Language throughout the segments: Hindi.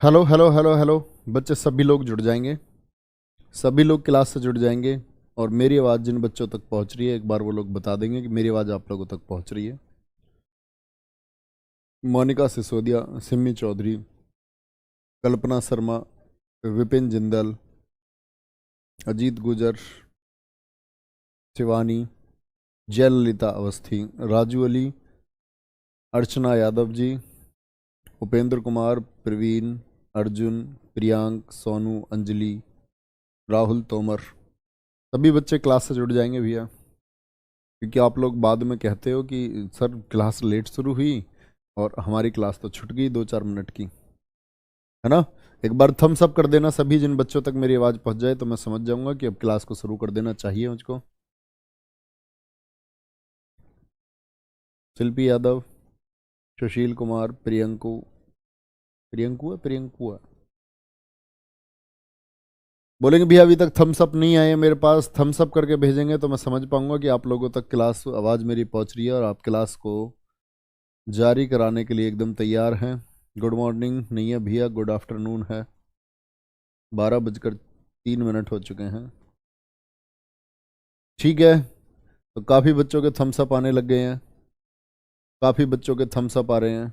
Hello hello hello hello. बच्चे सभी लोग जुड़ जाएंगे। सभी लोग क्लास से जुड़ जाएंगे। और मेरी आवाज़ जिन बच्चों तक पहुंच रही है एक बार वो लोग बता देंगे कि मेरी आवाज़ आप लोगों तक पहुंच रही है। मोनिका सिसोदिया, सिमी चौधरी, कल्पना शर्मा, विपिन जिंदल, अजीत गुजर, शिवानी, जयललिता अवस्थी, राजू अली, अर्चना यादव जी, उपेंद्र कुमार, प्रवीण, अर्जुन, प्रियांक, सोनू, अंजलि, राहुल तोमर। सभी बच्चे क्लास से जुड़ जाएंगे भैया, क्योंकि आप लोग बाद में कहते हो कि सर क्लास लेट शुरू हुई और हमारी क्लास तो छूट गई 2-4 मिनट की, है ना। एक बार थम्स अप कर देना सभी, जिन बच्चों तक मेरी आवाज़ पहुंच जाए तो मैं समझ जाऊंगा कि अब क्लास को शुरू कर देना चाहिए मुझको। शिल्पी यादव, सुशील कुमार, प्रियंकू, प्रियंकू है प्रियंकू है। बोलेंगे भैया अभी तक थम्स अप नहीं आए मेरे पास, थम्स अप करके भेजेंगे तो मैं समझ पाऊंगा कि आप लोगों तक क्लास आवाज़ मेरी पहुंच रही है और आप क्लास को जारी कराने के लिए एकदम तैयार हैं। गुड मॉर्निंग नहीं है भैया, गुड आफ्टरनून है। 12:03 हो चुके हैं। ठीक है, तो काफ़ी बच्चों के थम्स अप आने लग गए हैं। काफ़ी बच्चों के थम्स अप आ रहे हैं।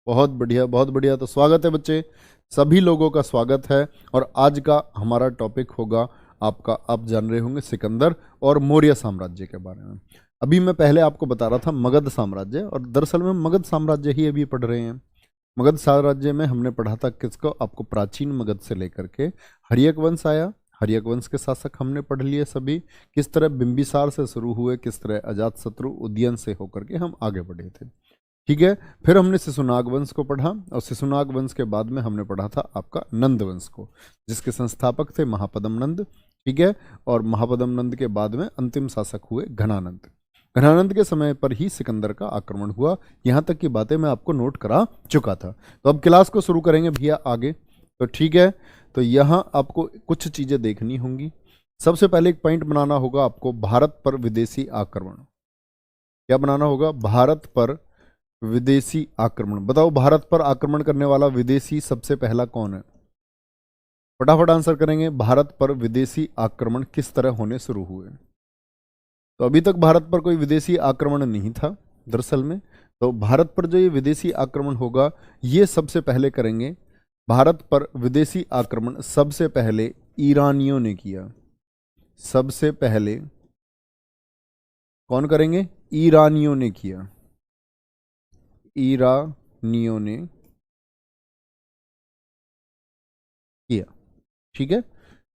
बहुत बढ़िया बहुत बढ़िया। तो स्वागत है बच्चे, सभी लोगों का स्वागत है। और आज का हमारा टॉपिक होगा आपका, आप जान रहे होंगे, सिकंदर और मौर्य साम्राज्य के बारे में। अभी मैं पहले आपको बता रहा था मगध साम्राज्य, और दरअसल में मगध साम्राज्य ही अभी पढ़ रहे हैं। मगध साम्राज्य में हमने पढ़ा था किसको, आपको प्राचीन मगध से लेकर के हर्यक वंश आया। हर्यक वंश के शासक हमने पढ़ लिए सभी, किस तरह बिंबिसार से शुरू हुए, किस तरह अजातशत्रु उदयन से होकर के हम आगे बढ़े थे। ठीक है, फिर हमने शिशुनाग वंश को पढ़ा, और शिशुनाग वंश के बाद में हमने पढ़ा था आपका नंद वंश को, जिसके संस्थापक थे महापद्म नंद। ठीक है, और महापद्म नंद के बाद में अंतिम शासक हुए घनानंद। घनानंद के समय पर ही सिकंदर का आक्रमण हुआ। यहाँ तक की बातें मैं आपको नोट करा चुका था। तो अब क्लास को शुरू करेंगे भैया आगे। तो ठीक है, तो यहाँ आपको कुछ चीज़ें देखनी होंगी। सबसे पहले एक पॉइंट बनाना होगा आपको, भारत पर विदेशी आक्रमण। क्या बनाना होगा? भारत पर विदेशी आक्रमण। बताओ भारत पर आक्रमण करने वाला विदेशी सबसे पहला कौन है? फटाफट आंसर करेंगे। भारत पर विदेशी आक्रमण किस तरह होने शुरू हुए? तो अभी तक भारत पर कोई विदेशी आक्रमण नहीं था दरअसल में। तो भारत पर जो ये विदेशी आक्रमण होगा, ये सबसे पहले करेंगे। भारत पर विदेशी आक्रमण सबसे पहले ईरानियों ने किया। सबसे पहले कौन करेंगे? ईरानियों ने किया। ईरानियों ने किया। ठीक है,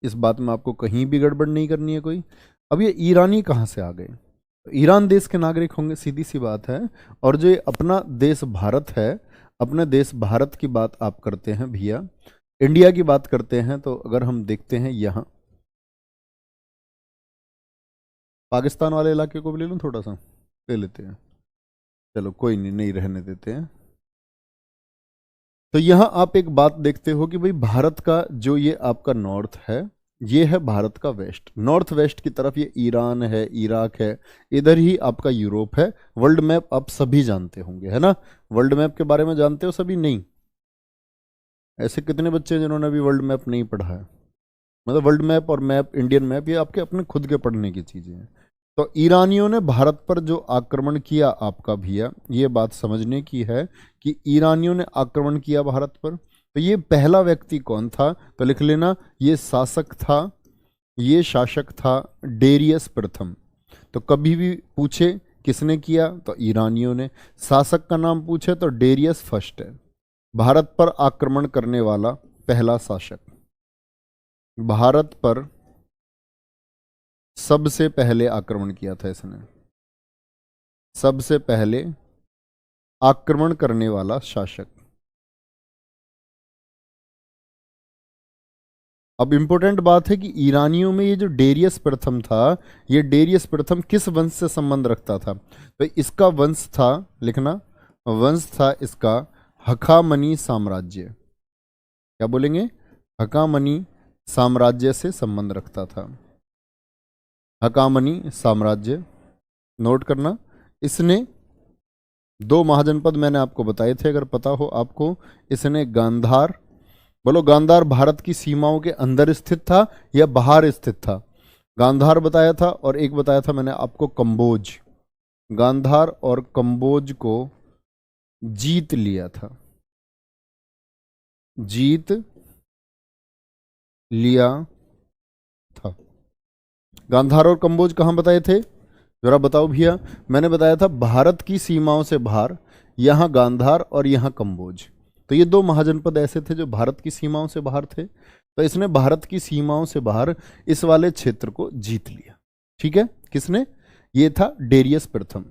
इस बात में आपको कहीं भी गड़बड़ नहीं करनी है कोई। अब ये ईरानी कहाँ से आ गए? तो ईरान देश के नागरिक होंगे, सीधी सी बात है। और जो ये अपना देश भारत है, अपने देश भारत की बात आप करते हैं भैया, इंडिया की बात करते हैं, तो अगर हम देखते हैं यहाँ पाकिस्तान वाले इलाके को भी ले लूँ, थोड़ा सा ले लेते हैं। चलो कोई नहीं, नहीं रहने देते हैं। तो यहाँ आप एक बात देखते हो कि भाई भारत का जो ये आपका नॉर्थ है, ये है भारत का वेस्ट। नॉर्थ वेस्ट की तरफ ये ईरान है, इराक है, इधर ही आपका यूरोप है। वर्ल्ड मैप आप सभी जानते होंगे, है ना। वर्ल्ड मैप के बारे में जानते हो सभी? नहीं? ऐसे कितने बच्चे हैं जिन्होंने अभी वर्ल्ड मैप नहीं पढ़ा है? मतलब वर्ल्ड मैप और मैप, इंडियन मैप, ये आपके अपने खुद के पढ़ने की चीजें हैं। तो ईरानियों ने भारत पर जो आक्रमण किया आपका भैया, ये बात समझने की है कि ईरानियों ने आक्रमण किया भारत पर। तो ये पहला व्यक्ति कौन था? तो लिख लेना, ये शासक था, ये शासक था डेरियस प्रथम। तो कभी भी पूछे किसने किया तो ईरानियों ने। शासक का नाम पूछे तो डेरियस फर्स्ट है, भारत पर आक्रमण करने वाला पहला शासक। भारत पर सबसे पहले आक्रमण किया था इसने, सबसे पहले आक्रमण करने वाला शासक। अब इंपॉर्टेंट बात है कि ईरानियों में ये जो डेरियस प्रथम था, ये डेरियस प्रथम किस वंश से संबंध रखता था? तो इसका वंश था, लिखना, वंश था इसका हखामनी साम्राज्य। क्या बोलेंगे? हखामनी साम्राज्य से संबंध रखता था। हखामनी साम्राज्य, नोट करना। इसने दो महाजनपद मैंने आपको बताए थे, अगर पता हो आपको। इसने गांधार, बोलो गांधार भारत की सीमाओं के अंदर स्थित था या बाहर स्थित था? गांधार बताया था, और एक बताया था मैंने आपको कंबोज। गांधार और कंबोज को जीत लिया था, जीत लिया था। गांधार और कंबोज कहां बताए थे, जरा बताओ भैया। मैंने बताया था भारत की सीमाओं से बाहर, यहां गांधार और यहां कंबोज। तो ये दो महाजनपद ऐसे थे जो भारत की सीमाओं से बाहर थे, तो इसने भारत की सीमाओं से बाहर इस वाले क्षेत्र को जीत लिया। ठीक है, किसने? ये था डेरियस प्रथम।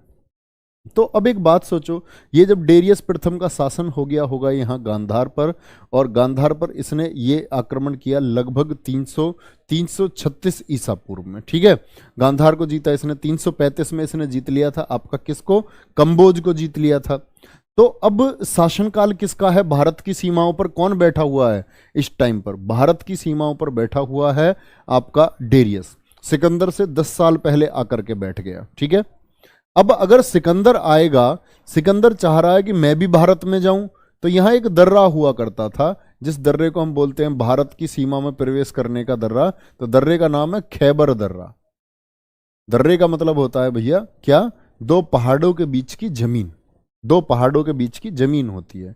तो अब एक बात सोचो, ये जब डेरियस प्रथम का शासन हो गया होगा यहाँ गांधार पर, और गांधार पर इसने ये आक्रमण किया लगभग 336 ईसा पूर्व में। ठीक है, गांधार को जीता इसने, 335 में इसने जीत लिया था आपका किसको? कंबोज को जीत लिया था। तो अब शासनकाल किसका है? भारत की सीमाओं पर कौन बैठा हुआ है इस टाइम पर? भारत की सीमाओं पर बैठा हुआ है आपका डेरियस। सिकंदर से 10 साल पहले आकर के बैठ गया। ठीक है, अब अगर सिकंदर आएगा, सिकंदर चाह रहा है कि मैं भी भारत में जाऊं, तो यहां एक दर्रा हुआ करता था, जिस दर्रे को हम बोलते हैं भारत की सीमा में प्रवेश करने का दर्रा। तो दर्रे का नाम है खैबर दर्रा। दर्रे का मतलब होता है भैया क्या? दो पहाड़ों के बीच की जमीन, दो पहाड़ों के बीच की जमीन होती है।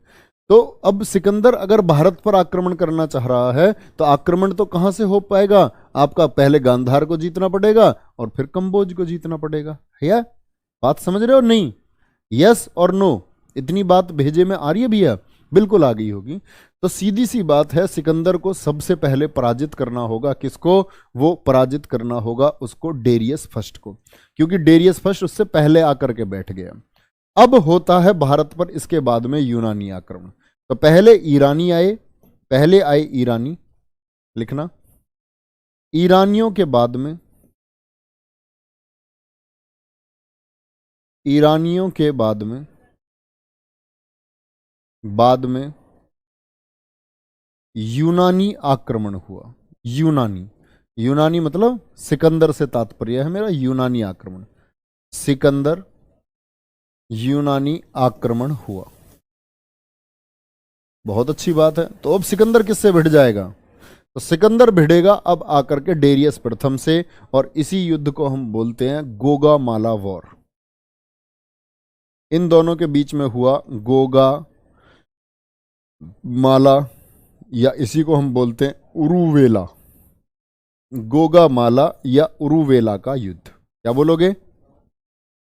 तो अब सिकंदर अगर भारत पर आक्रमण करना चाह रहा है, तो आक्रमण तो कहां से हो पाएगा आपका? पहले गांधार को जीतना पड़ेगा और फिर कंबोज को जीतना पड़ेगा। है बात समझ रहे हो नहीं? यस और नो, इतनी बात भेजे में आ रही है भैया? बिल्कुल आ गई होगी। तो सीधी सी बात है, सिकंदर को सबसे पहले पराजित करना होगा। किसको? वो पराजित करना होगा उसको डेरियस फर्स्ट को, क्योंकि डेरियस फर्स्ट उससे पहले आकर के बैठ गया। अब होता है भारत पर इसके बाद में यूनानी आक्रमण। तो पहले ईरानी आए, पहले आए ईरानी, लिखना। ईरानियों के बाद में, ईरानियों के बाद में यूनानी आक्रमण हुआ। यूनानी, यूनानी मतलब सिकंदर से तात्पर्य है मेरा यूनानी आक्रमण। सिकंदर यूनानी आक्रमण हुआ, बहुत अच्छी बात है। तो अब सिकंदर किससे भिड़ जाएगा? तो सिकंदर भिड़ेगा अब आकर के डेरियस प्रथम से, और इसी युद्ध को हम बोलते हैं गोगा माला वॉर। इन दोनों के बीच में हुआ गोगा माला, या इसी को हम बोलते हैं उरुवेला, गोगा माला या उरुवेला का युद्ध। क्या बोलोगे?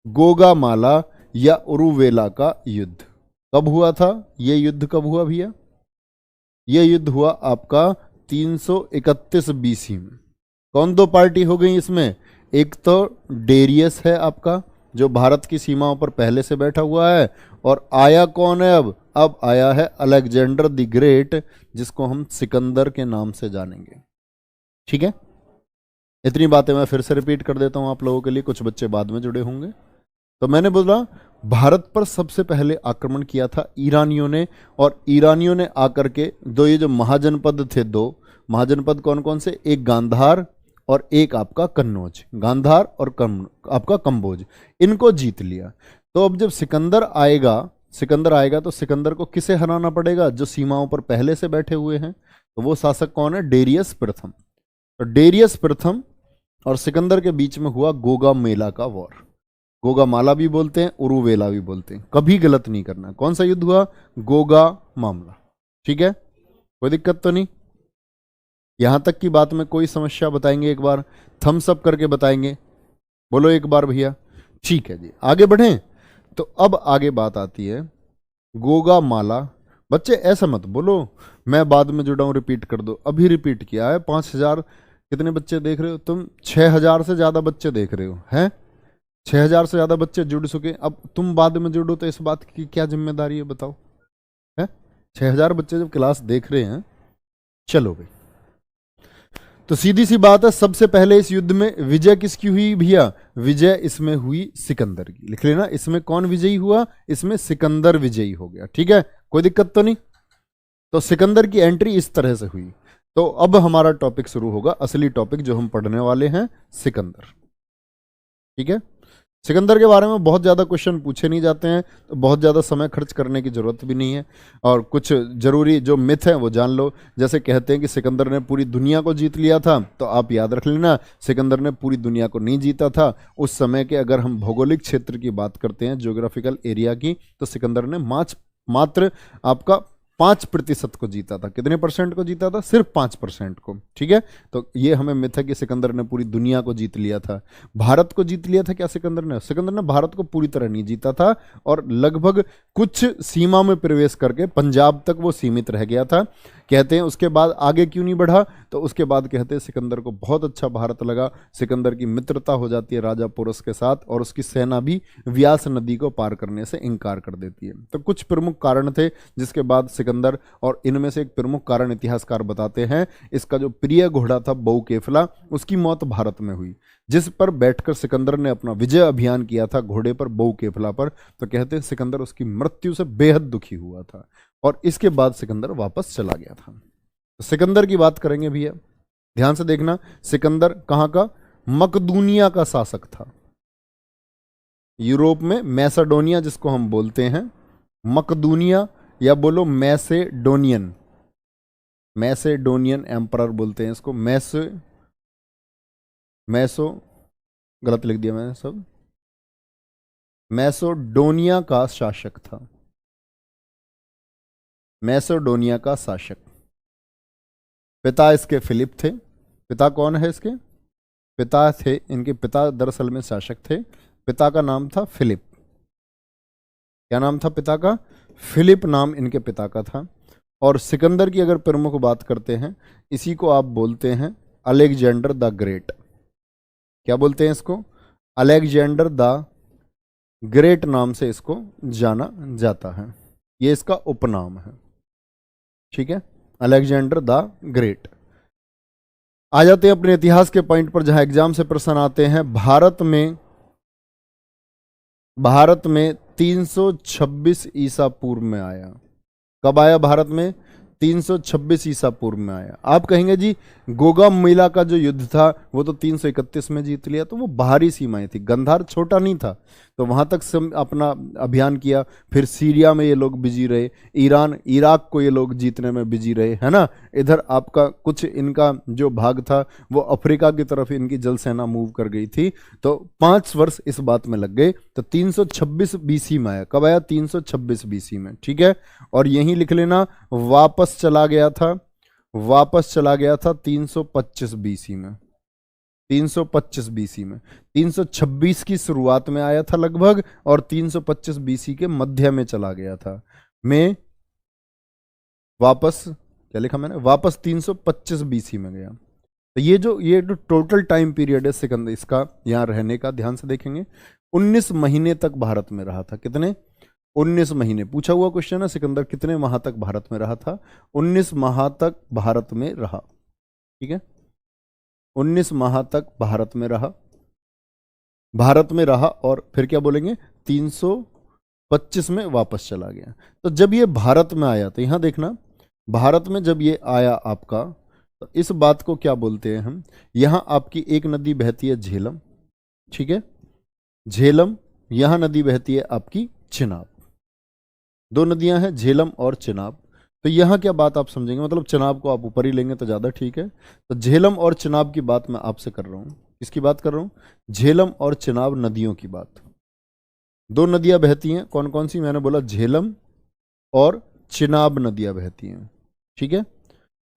गोगा माला या उरुवेला का युद्ध कब हुआ था? यह युद्ध कब हुआ भैया? यह युद्ध हुआ आपका 331 बीसी में। कौन दो पार्टी हो गई इसमें? एक तो डेरियस है आपका, जो भारत की सीमाओं पर पहले से बैठा हुआ है, और आया कौन है अब आया है अलेक्जेंडर द ग्रेट, जिसको हम सिकंदर के नाम से जानेंगे। ठीक है, इतनी बातें मैं फिर से रिपीट कर देता हूं आप लोगों के लिए, कुछ बच्चे बाद में जुड़े होंगे। तो मैंने बोला भारत पर सबसे पहले आक्रमण किया था ईरानियों ने, और ईरानियों ने आकर के दो, ये जो महाजनपद थे, दो महाजनपद कौन कौन से? एक गांधार और एक आपका कन्नौज। गांधार और आपका कंबोज, इनको जीत लिया। तो अब जब सिकंदर आएगा तो सिकंदर को किसे हराना पड़ेगा? जो सीमाओं पर पहले से बैठे हुए हैं। तो वो शासक कौन है? डेरियस प्रथम। तो डेरियस प्रथम और सिकंदर के बीच में हुआ गोगा मेला का वॉर। गोगा माला भी बोलते हैं, उरुवेला भी बोलते हैं, कभी गलत नहीं करना। कौन सा युद्ध हुआ? गोगा मामला। ठीक है, कोई दिक्कत तो नहीं? यहां तक की बात में कोई समस्या बताएंगे? एक बार थम्स अप करके बताएंगे, बोलो एक बार भैया। ठीक है जी, आगे बढ़ें। तो अब आगे बात आती है गोगा माला। बच्चे ऐसा मत बोलो मैं बाद में जुड़ा हूं, रिपीट कर दो। अभी रिपीट किया है। 5000 कितने बच्चे देख रहे हो तुम? 6000 से ज्यादा बच्चे देख रहे हो हैं? 6000 से ज्यादा बच्चे जुड़ चुके। अब तुम बाद में जुड़ो तो इस बात की क्या जिम्मेदारी है बताओ? है 6000 बच्चे जब क्लास देख रहे हैं, चलो भाई। तो सीधी सी बात है, सबसे पहले इस युद्ध में विजय किसकी हुई भैया? विजय इसमें हुई सिकंदर की। लिख लेना, इसमें कौन विजयी हुआ? इसमें सिकंदर विजयी हो गया। ठीक है, कोई दिक्कत तो नहीं? तो सिकंदर की एंट्री इस तरह से हुई। तो अब हमारा टॉपिक शुरू होगा, असली टॉपिक जो हम पढ़ने वाले हैं, सिकंदर। ठीक है, सिकंदर के बारे में बहुत ज़्यादा क्वेश्चन पूछे नहीं जाते हैं, तो बहुत ज़्यादा समय खर्च करने की ज़रूरत भी नहीं है। और कुछ ज़रूरी जो मिथ है वो जान लो। जैसे कहते हैं कि सिकंदर ने पूरी दुनिया को जीत लिया था, तो आप याद रख लेना सिकंदर ने पूरी दुनिया को नहीं जीता था। उस समय के अगर हम भौगोलिक क्षेत्र की बात करते हैं, ज्योग्राफिकल एरिया की, तो सिकंदर ने मात्र आपका 5% को जीता था। कितने परसेंट को जीता था? सिर्फ 5% को। ठीक है, तो ये हमें मिथ है कि सिकंदर ने पूरी दुनिया को जीत लिया था। भारत को जीत लिया था क्या सिकंदर ने? सिकंदर ने भारत को पूरी तरह नहीं जीता था, और लगभग कुछ सीमा में प्रवेश करके पंजाब तक वो सीमित रह गया था। कहते हैं उसके बाद आगे क्यों नहीं बढ़ा, तो उसके बाद कहते हैं सिकंदर को बहुत अच्छा भारत लगा। सिकंदर की मित्रता हो जाती है राजा पोरस के साथ, और उसकी सेना भी व्यास नदी को पार करने से इनकार कर देती है। तो कुछ प्रमुख कारण थे जिसके बाद सिकंदर, और इनमें से एक प्रमुख कारण इतिहासकार बताते हैं, इसका जो प्रिय घोड़ा था बहुकेफला, उसकी मौत भारत में हुई, जिस पर बैठकर सिकंदर ने अपना विजय अभियान किया था घोड़े पर, बहुकेफला पर। तो कहते हैं सिकंदर उसकी मृत्यु से बेहद दुखी हुआ था, और इसके बाद सिकंदर वापस चला गया था। तो सिकंदर की बात करेंगे भैया, ध्यान से देखना। सिकंदर कहां का? मकदूनिया का शासक था। यूरोप में मैसेडोनिया जिसको हम बोलते हैं, मकदूनिया, या बोलो मैसेडोनियन, मैसेडोनियन एम्परर बोलते हैं इसको। मैसो गलत लिख दिया मैंने सब। मैसेडोनिया का शासक था, मैसेडोनिया का शासक। पिता इसके फिलिप थे। पिता कौन है इसके? पिता थे, इनके पिता दरअसल में शासक थे। पिता का नाम था फिलिप। क्या नाम था पिता का? फिलिप नाम इनके पिता का था। और सिकंदर की अगर प्रमुख बात करते हैं, इसी को आप बोलते हैं अलेक्जेंडर द ग्रेट। क्या बोलते हैं इसको? अलेक्जेंडर द ग्रेट नाम से इसको जाना जाता है, ये इसका उपनाम है। ठीक है, अलेक्जेंडर द ग्रेट। आ जाते हैं अपने इतिहास के पॉइंट पर, जहां एग्जाम से प्रश्न आते हैं। भारत में 326 ईसा पूर्व में आया। कब आया भारत में? 326 ईसा पूर्व में आया। आप कहेंगे जी गोगा मेला का जो युद्ध था वो तो 331 में जीत लिया, तो वो बाहरी सीमाएं थी, गंधार छोटा नहीं था, तो वहां तक अपना अभियान किया। फिर सीरिया में ये लोग बिजी रहे, ईरान इराक को ये लोग जीतने में बिजी रहे, है ना। इधर आपका कुछ इनका जो भाग था वो अफ्रीका की तरफ इनकी जल सेना मूव कर गई थी, तो 5 वर्ष इस बात में लग गए। तो 326 बीसी में आया। कब आया? 326 बीसी में। ठीक है, और यहीं लिख लेना वापस चला गया था 325 बीसी में। 325 बीसी में, 326 की शुरुआत में आया था लगभग, और 325 बीसी के मध्य में चला गया था। मैं वापस, क्या लिखा मैंने? वापस 325 बीसी में गया। तो ये जो टोटल टाइम पीरियड है सिकंदर इसका यहां रहने का, ध्यान से देखेंगे, 19 महीने तक भारत में रहा था। कितने? 19 महीने। पूछा हुआ क्वेश्चन है, सिकंदर कितने माह तक भारत में रहा था? 19 माह तक भारत में रहा। ठीक है, 19 माह तक भारत में रहा, और फिर क्या बोलेंगे? 325 में वापस चला गया। तो जब ये भारत में आया, तो यहां देखना, भारत में जब ये आया आपका, तो इस बात को क्या बोलते हैं हम? यहां आपकी एक नदी बहती है झेलम। ठीक है, झेलम। यहां नदी बहती है आपकी चिनाब। 2 नदियां हैं, झेलम और चिनाब। तो यहां क्या बात आप समझेंगे, मतलब चिनाब को आप ऊपर ही लेंगे तो ज्यादा ठीक है। तो झेलम और चिनाब की बात मैं आपसे कर रहा हूं। किसकी बात कर रहा हूं? झेलम और चिनाब नदियों की बात। 2 नदियां बहती हैं, कौन कौन सी? मैंने बोला झेलम और चिनाब नदियां बहती हैं। ठीक है,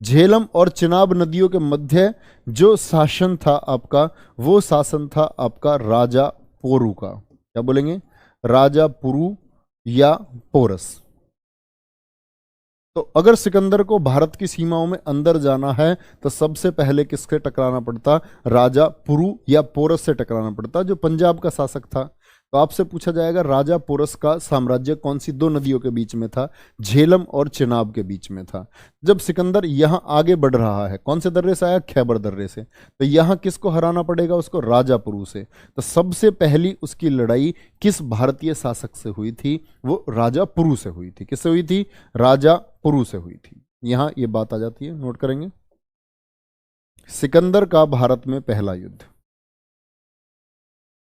झेलम और चिनाब नदियों के मध्य जो शासन था आपका, वो शासन था आपका राजा पोरू का। क्या बोलेंगे? राजा पुरु या पोरस। तो अगर सिकंदर को भारत की सीमाओं में अंदर जाना है, तो सबसे पहले किससे टकराना पड़ता? राजा पुरु या पोरस से टकराना पड़ता, जो पंजाब का शासक था। तो आपसे पूछा जाएगा राजा पोरस का साम्राज्य कौन सी 2 नदियों के बीच में था? झेलम और चिनाब के बीच में था। जब सिकंदर यहां आगे बढ़ रहा है, कौन से दर्रे से आया? खैबर दर्रे से। तो यहां किसको हराना पड़ेगा उसको? राजा पुरु से। तो सबसे पहली उसकी लड़ाई किस भारतीय शासक से हुई थी? वो राजा पुरु से हुई थी। किससे हुई थी? राजा पुरु से हुई थी। यहां ये बात आ जाती है, नोट करेंगे। सिकंदर का भारत में पहला युद्ध,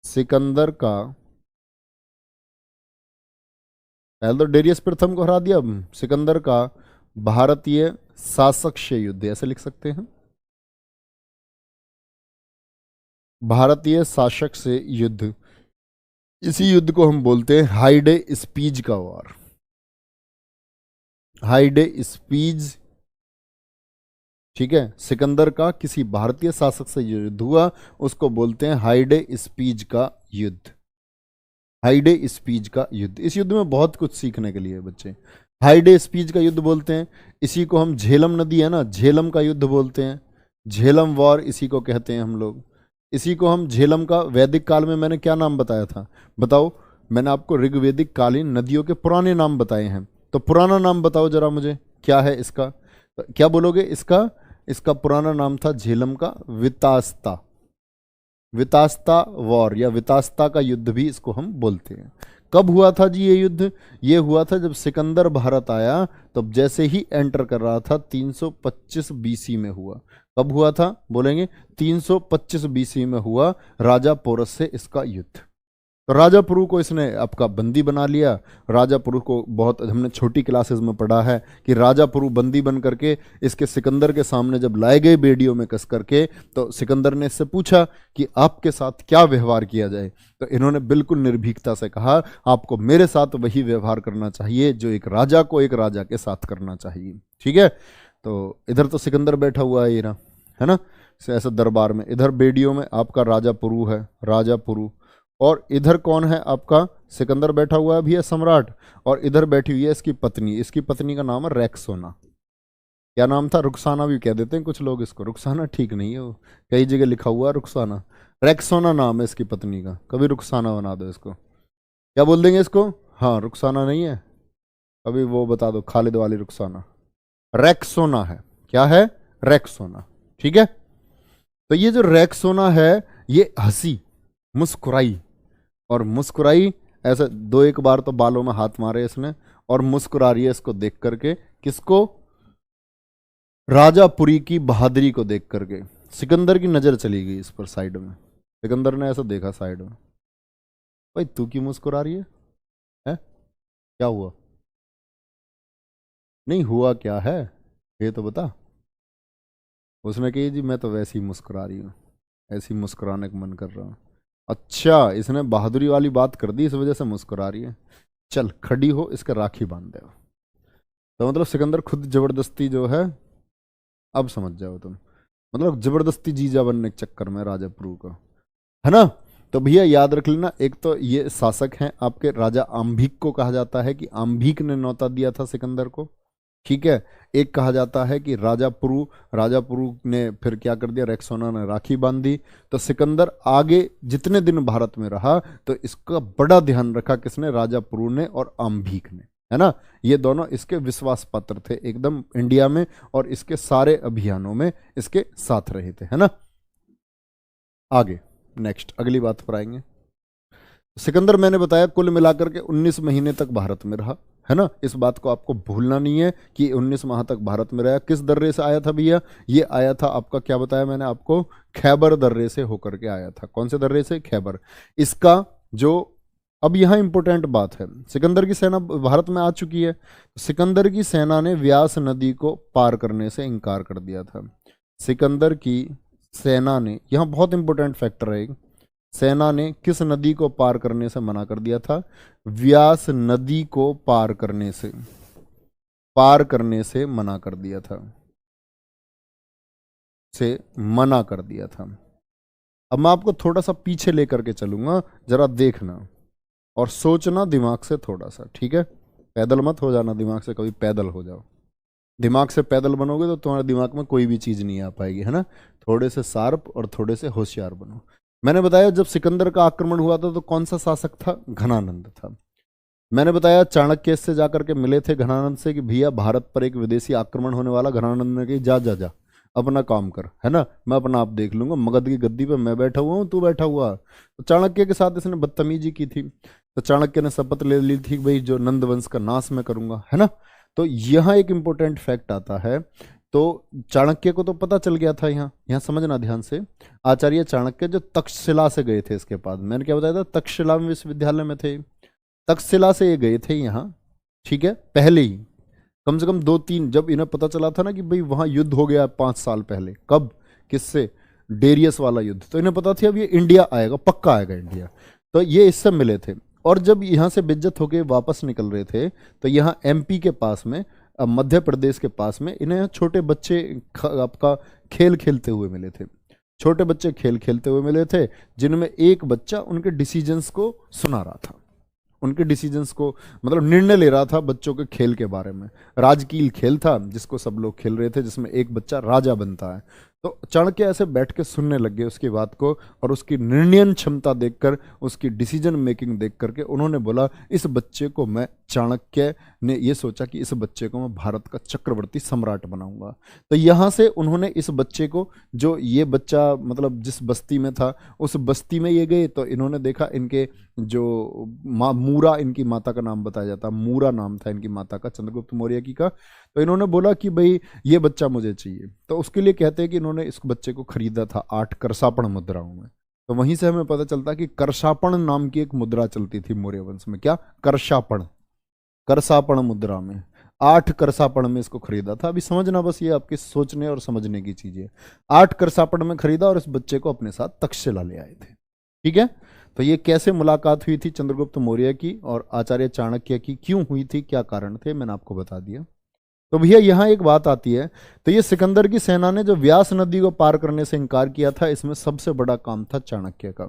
सिकंदर का, पहले तो डेरियस प्रथम को हरा दिया, अब सिकंदर का भारतीय शासक से युद्ध, ऐसे लिख सकते हैं, भारतीय शासक से युद्ध। इसी युद्ध को हम बोलते हैं हाइडे स्पीज का वार, हाइडे स्पीज। ठीक है, सिकंदर का किसी भारतीय शासक से युद्ध हुआ, उसको बोलते हैं हाइडे स्पीज का युद्ध, हाइडे स्पीज का युद्ध। इस युद्ध में बहुत कुछ सीखने के लिए है बच्चे। हाइडे स्पीज का युद्ध बोलते हैं, इसी को हम झेलम नदी है ना, झेलम का युद्ध बोलते हैं, झेलम वॉर इसी को कहते हैं हम लोग। इसी को हम झेलम का, वैदिक काल में मैंने क्या नाम बताया था बताओ, मैंने आपको ऋग्वेदिक कालीन नदियों के पुराने नाम बताए हैं, तो पुराना नाम बताओ जरा मुझे, क्या है इसका, तो क्या बोलोगे इसका, इसका पुराना नाम था झेलम का वितास्ता, वितास्ता वॉर या वितास्ता का युद्ध भी इसको हम बोलते हैं। कब हुआ था जी ये युद्ध, ये हुआ था जब सिकंदर भारत आया, तब जैसे ही एंटर कर रहा था 325 बीसी में हुआ। कब हुआ था बोलेंगे, 325 बीसी में हुआ, राजा पोरस से इसका युद्ध। तो राजा पुरु को इसने आपका बंदी बना लिया। राजा पुरु को बहुत हमने छोटी क्लासेस में पढ़ा है कि राजा पुरु बंदी बन करके इसके सिकंदर के सामने जब लाए गए बेड़ियों में कस करके, तो सिकंदर ने इससे पूछा कि आपके साथ क्या व्यवहार किया जाए, तो इन्होंने बिल्कुल निर्भीकता से कहा आपको मेरे साथ वही व्यवहार करना चाहिए जो एक राजा को एक राजा के साथ करना चाहिए। ठीक है, तो इधर तो सिकंदर बैठा हुआ है हीरा, है ना, ऐसा दरबार में, इधर बेड़ियों में आपका राजा पुरु है, राजा पुरु, और इधर कौन है आपका सिकंदर बैठा हुआ है भी है सम्राट, और इधर बैठी हुई है इसकी पत्नी, इसकी पत्नी का नाम है रैक्सोना। क्या नाम था, रुखसाना भी कह देते हैं कुछ लोग इसको, रुखसाना ठीक नहीं है, वो कई जगह लिखा हुआ है रुखसाना, रैक्सोना नाम है इसकी पत्नी का, कभी रुखसाना बना दो इसको, क्या बोल देंगे इसको, हाँ रुखसाना नहीं है, अभी वो बता दो खालिद वाली रुखसाना, रैक्सोना है, क्या है, रैक्सोना। ठीक है, तो ये जो रैक्सोना है ये हंसी मुस्कुराई, और मुस्कुराई ऐसे दो एक बार तो बालों में हाथ मारे इसने, और मुस्कुरा रही है इसको देख करके, किसको, राजापुरी की बहादुरी को देख करके। सिकंदर की नजर चली गई इस पर साइड में, सिकंदर ने ऐसा देखा साइड में, भाई तू क्यों मुस्कुरा रही है? क्या हुआ, नहीं हुआ क्या है ये तो बता। उसने कही जी मैं तो वैसे ही मुस्कुरा रही हूँ, ऐसी मुस्कुराने का मन कर रहा हूँ। अच्छा, इसने बहादुरी वाली बात कर दी, इस वजह से मुस्कुरा रही है, चल खड़ी हो इसका राखी बांध दे। तो मतलब सिकंदर खुद जबरदस्ती जो है, अब समझ जाओ तुम, मतलब जबरदस्ती जीजा बनने के चक्कर में राजा पुरु का, है ना। तो भैया याद रख लेना, एक तो ये शासक हैं आपके राजा आम्भिक को कहा जाता है कि आम्भिक ने न्योता दिया था सिकंदर को। ठीक है, एक कहा जाता है कि राजा पुरु ने फिर क्या कर दिया, रैक्सोना ने राखी बांधी। तो सिकंदर आगे जितने दिन भारत में रहा तो इसका बड़ा ध्यान रखा किसने, राजा पुरु ने और आम्भिक ने, है ना। ये दोनों इसके विश्वास पात्र थे एकदम इंडिया में, और इसके सारे अभियानों में इसके साथ रहे थे, है ना। आगे नेक्स्ट अगली बात पर आएंगे। सिकंदर मैंने बताया कुल मिलाकर के 19 महीने तक भारत में रहा, है ना। इस बात को आपको भूलना नहीं है कि 19 माह तक भारत में रहा। किस दर्रे से आया था भैया, ये आया था आपका, क्या बताया मैंने आपको, खैबर दर्रे से होकर के आया था। कौन से दर्रे से, खैबर। इसका जो, अब यहां इंपॉर्टेंट बात है, सिकंदर की सेना भारत में आ चुकी है, सिकंदर की सेना ने व्यास नदी को पार करने से इनकार कर दिया था। सिकंदर की सेना ने, यहां बहुत इंपॉर्टेंट फैक्टर है, सेना ने किस नदी को पार करने से मना कर दिया था, व्यास नदी को पार करने से मना कर दिया था, मना कर दिया था। अब मैं आपको थोड़ा सा पीछे लेकर के चलूंगा, जरा देखना और सोचना दिमाग से थोड़ा सा, ठीक है। पैदल मत हो जाना दिमाग से, कभी पैदल हो जाओ, दिमाग से पैदल बनोगे तो तुम्हारे दिमाग में कोई भी चीज नहीं आ पाएगी, है ना। थोड़े से शार्प और थोड़े से होशियार बनो। मैंने बताया जब सिकंदर का आक्रमण हुआ था तो कौन सा शासक था, घनानंद था। मैंने बताया चाणक्य से जाकर के मिले थे घनानंद से कि भैया भारत पर एक विदेशी आक्रमण होने वाला। घनानंद ने कही जा जा जा अपना काम कर, है ना, मैं अपना आप देख लूंगा, मगध की गद्दी पे मैं बैठा हुआ हूँ, तू बैठा हुआ। तो चाणक्य के साथ इसने बदतमीजी की थी, तो चाणक्य ने शपथ ले ली थी भाई जो नंद वंश का नाश मैं करूंगा, है ना। तो यहां एक इंपॉर्टेंट फैक्ट आता है तो चाणक्य को तो पता चल गया था। यहाँ यहाँ समझना ध्यान से, आचार्य चाणक्य जो तक्षशिला से गए थे, इसके बाद मैंने क्या बताया था, तक्षशिला में विश्वविद्यालय में थे, तक्षशिला से ये गए थे यहाँ, ठीक है, पहले ही कम से कम 2-3, जब इन्हें पता चला था ना कि भाई वहां युद्ध हो गया 5 साल पहले, कब, किससे, डेरियस वाला युद्ध, तो इन्हें पता थी अब ये इंडिया आएगा, पक्का आएगा इंडिया, तो ये इससे मिले थे। और जब यहाँ से बेइज्जत होके वापस निकल रहे थे तो यहाँ एमपी के पास में, मध्य प्रदेश के पास में, इन्हें छोटे बच्चे आपका खेल खेलते हुए मिले थे, छोटे बच्चे खेल खेलते हुए मिले थे, जिनमें एक बच्चा उनके डिसीजंस को सुना रहा था, उनके डिसीजंस को मतलब निर्णय ले रहा था बच्चों के खेल के बारे में। राजकील खेल था जिसको सब लोग खेल रहे थे, जिसमें एक बच्चा राजा बनता है। तो चाणक्य ऐसे बैठ के सुनने लग गए उसकी बात को, और उसकी निर्णयन क्षमता देखकर, उसकी डिसीजन मेकिंग देख करके उन्होंने बोला, इस बच्चे को मैं, चाणक्य ने ये सोचा कि इस बच्चे को मैं भारत का चक्रवर्ती सम्राट बनाऊंगा। तो यहाँ से उन्होंने इस बच्चे को, जो ये बच्चा मतलब जिस बस्ती में था उस बस्ती में ये गए, तो इन्होंने देखा इनके जो मूरा, इनकी माता का नाम बताया जाता, मूरा नाम था इनकी माता का, चंद्रगुप्त मौर्य की का। तो इन्होंने बोला कि भाई ये बच्चा मुझे चाहिए, तो उसके लिए कहते हैं कि इन्होंने इस बच्चे को खरीदा था 8 करसापण मुद्राओं में। तो वहीं से हमें पता चलता कि करसापण नाम की एक मुद्रा चलती थी मौर्य वंश में, क्या, करसापण, करसापण मुद्रा में 8 करसापण में इसको खरीदा था। अभी समझना बस, ये आपके सोचने और समझने की चीज है। 8 करसापण में खरीदा और इस बच्चे को अपने साथ तक्षशिला ले आए थे, ठीक है। तो ये कैसे मुलाकात हुई थी चंद्रगुप्त मौर्य की और आचार्य चाणक्य की, क्यों हुई थी, क्या कारण थे, मैंने आपको बता दिया। तो भैया यहाँ एक बात आती है, तो ये सिकंदर की सेना ने जो व्यास नदी को पार करने से इनकार किया था, इसमें सबसे बड़ा काम था चाणक्य का।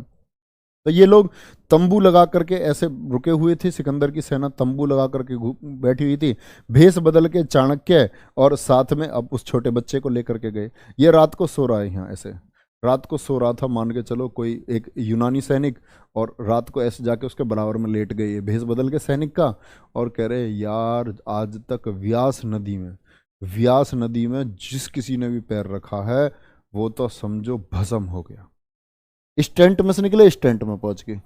तो ये लोग तंबू लगा करके ऐसे रुके हुए थे, सिकंदर की सेना तंबू लगा करके बैठी हुई थी, भेष बदल के चाणक्य और साथ में अब उस छोटे बच्चे को लेकर के गए। ये रात को सो रहा है यहाँ, ऐसे रात को सो रहा था, मान के चलो कोई एक यूनानी सैनिक, और रात को ऐसे जाके उसके बराबर में लेट गए भेष बदल के सैनिक का, और कह रहे यार आज तक व्यास नदी में जिस किसी ने भी पैर रखा है वो तो समझो भस्म हो गया। इस टेंट में से निकले, इस टेंट में पहुंच के,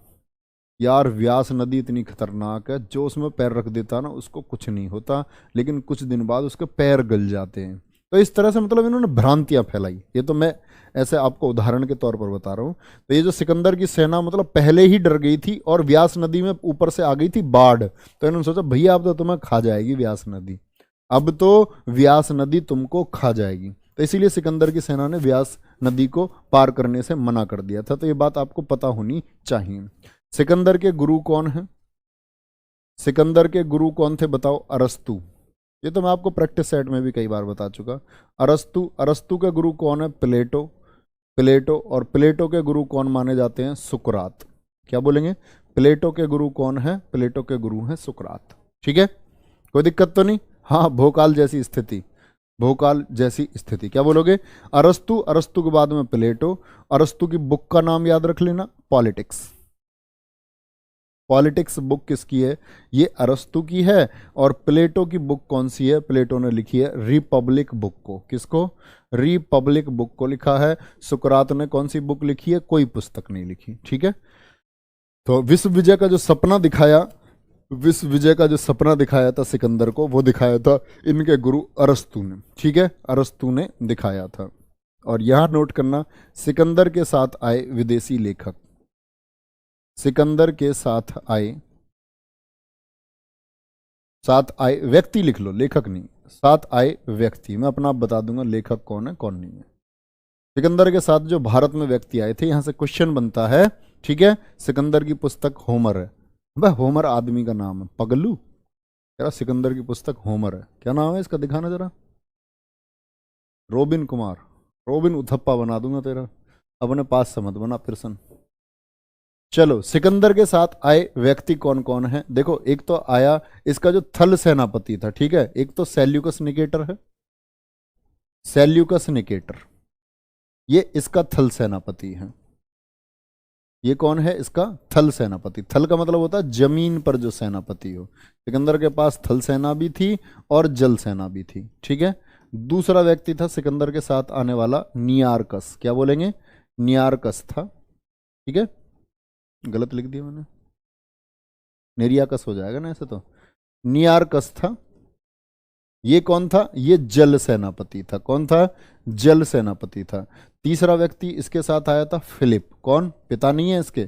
यार व्यास नदी इतनी खतरनाक है, जो उसमें पैर रख देता ना उसको कुछ नहीं होता, लेकिन कुछ दिन बाद उसके पैर गल जाते हैं। तो इस तरह से मतलब इन्होंने भ्रांतियां फैलाई। ये तो मैं ऐसे आपको उदाहरण के तौर पर बता रहा हूँ। तो ये जो सिकंदर की सेना मतलब पहले ही डर गई थी, और व्यास नदी में ऊपर से आ गई थी बाढ़, तो इन्होंने सोचा भैया अब तो तुम्हें खा जाएगी व्यास नदी, अब तो व्यास नदी तुमको खा जाएगी। तो इसीलिए सिकंदर की सेना ने व्यास नदी को पार करने से मना कर दिया था। तो ये बात आपको पता होनी चाहिए। सिकंदर के गुरु कौन है, सिकंदर के गुरु कौन थे बताओ, अरस्तु। ये तो मैं आपको प्रैक्टिस सेट में भी कई बार बता चुका। अरस्तु, अरस्तु के गुरु कौन है, प्लेटो, प्लेटो, और प्लेटो के गुरु कौन माने जाते हैं, सुकरात। क्या बोलेंगे, प्लेटो के गुरु कौन है, प्लेटो के गुरु हैं सुकरात, ठीक है, कोई दिक्कत तो नहीं। हाँ, भोकाल जैसी स्थिति, भोकाल जैसी स्थिति, क्या बोलोगे, अरस्तु, अरस्तु के बाद में प्लेटो। अरस्तु की बुक का नाम याद रख लेना, पॉलिटिक्स। पॉलिटिक्स बुक किसकी है, ये अरस्तु की है। और प्लेटो की बुक कौन सी है, प्लेटो ने लिखी है रिपब्लिक बुक को। किसको, रिपब्लिक बुक को लिखा है। सुकरात ने कौन सी बुक लिखी है, कोई पुस्तक नहीं लिखी, ठीक है। तो विश्व विजय का जो सपना दिखाया, विश्व विजय का जो सपना दिखाया था सिकंदर को, वो दिखाया था इनके गुरु अरस्तु ने, ठीक है, अरस्तु ने दिखाया था। और यहां नोट करना, सिकंदर के साथ आए विदेशी लेखक, सिकंदर के साथ आए व्यक्ति लिख लो, लेखक नहीं, साथ आए व्यक्ति, मैं अपना आप बता दूंगा लेखक कौन है कौन नहीं है। सिकंदर के साथ जो भारत में व्यक्ति आए थे, यहां से क्वेश्चन बनता है, ठीक है। सिकंदर की पुस्तक होमर है, वह होमर आदमी का नाम है, पगलू तेरा, सिकंदर की पुस्तक होमर है, क्या नाम है इसका, दिखाना जरा, रोबिन कुमार, रोबिन उथप्पा बना दूंगा तेरा, अपने पास से मत बना पिरसन। चलो, सिकंदर के साथ आए व्यक्ति कौन कौन है, देखो एक तो आया इसका जो थल सेनापति था, ठीक है, एक तो सेल्यूकस निकेटर है, सेल्यूकस निकेटर, ये इसका थल सेनापति है। ये कौन है, इसका थल सेनापति। थल का मतलब होता है जमीन पर जो सेनापति हो। सिकंदर के पास थल सेना भी थी और जल सेना भी थी, ठीक है। दूसरा व्यक्ति था सिकंदर के साथ आने वाला नियारकस, क्या बोलेंगे, नियारकस था, ठीक है, गलत लिख दिया मैंने, नेरियाकस हो जाएगा ना ऐसे तो, नियारकस था। ये कौन था? ये जल सेनापति था। कौन था? जल सेनापति था। तीसरा व्यक्ति इसके साथ आया था फिलिप। कौन? पिता नहीं है इसके,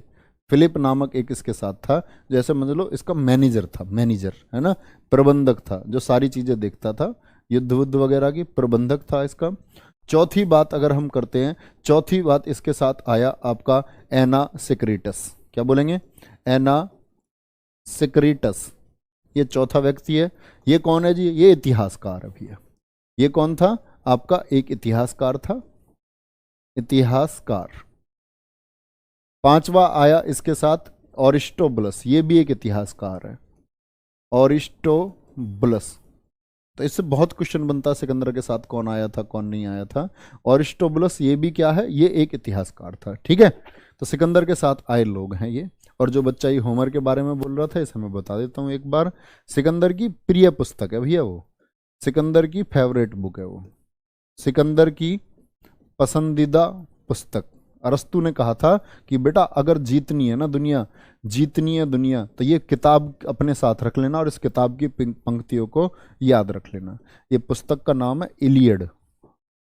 फिलिप नामक एक इसके साथ था, जैसे समझ लो इसका मैनेजर था, मैनेजर है ना, प्रबंधक था, जो सारी चीजें देखता था, युद्ध वुद्ध वगैरह की प्रबंधक था इसका। चौथी बात अगर हम करते हैं, चौथी बात इसके साथ आया आपका एना सिक्रीटस। क्या बोलेंगे? एना सिक्रीटस, ये चौथा व्यक्ति है। ये कौन है जी? ये इतिहासकार है भैया। ये कौन था? आपका एक इतिहासकार था, इतिहासकार। पांचवा आया इसके साथ ऑरिस्टोबुलस, ये भी एक इतिहासकार है, ऑरिस्टोबुलस। तो इससे बहुत क्वेश्चन बनता है सिकंदर के साथ कौन आया था कौन नहीं आया था। ऑरिस्टोबुलस ये भी क्या है? ये एक इतिहासकार था। ठीक है, तो सिकंदर के साथ आए लोग हैं ये। और जो बच्चा ये होमर के बारे में बोल रहा था, इसे मैं बता देता हूँ एक बार। सिकंदर की प्रिय पुस्तक है भैया वो, सिकंदर की फेवरेट बुक है वो, सिकंदर की पसंदीदा पुस्तक। अरस्तु ने कहा था कि बेटा अगर जीतनी है ना दुनिया, जीतनी है दुनिया, तो ये किताब अपने साथ रख लेना और इस किताब की पंक्तियों को याद रख लेना। ये पुस्तक का नाम है इलियड,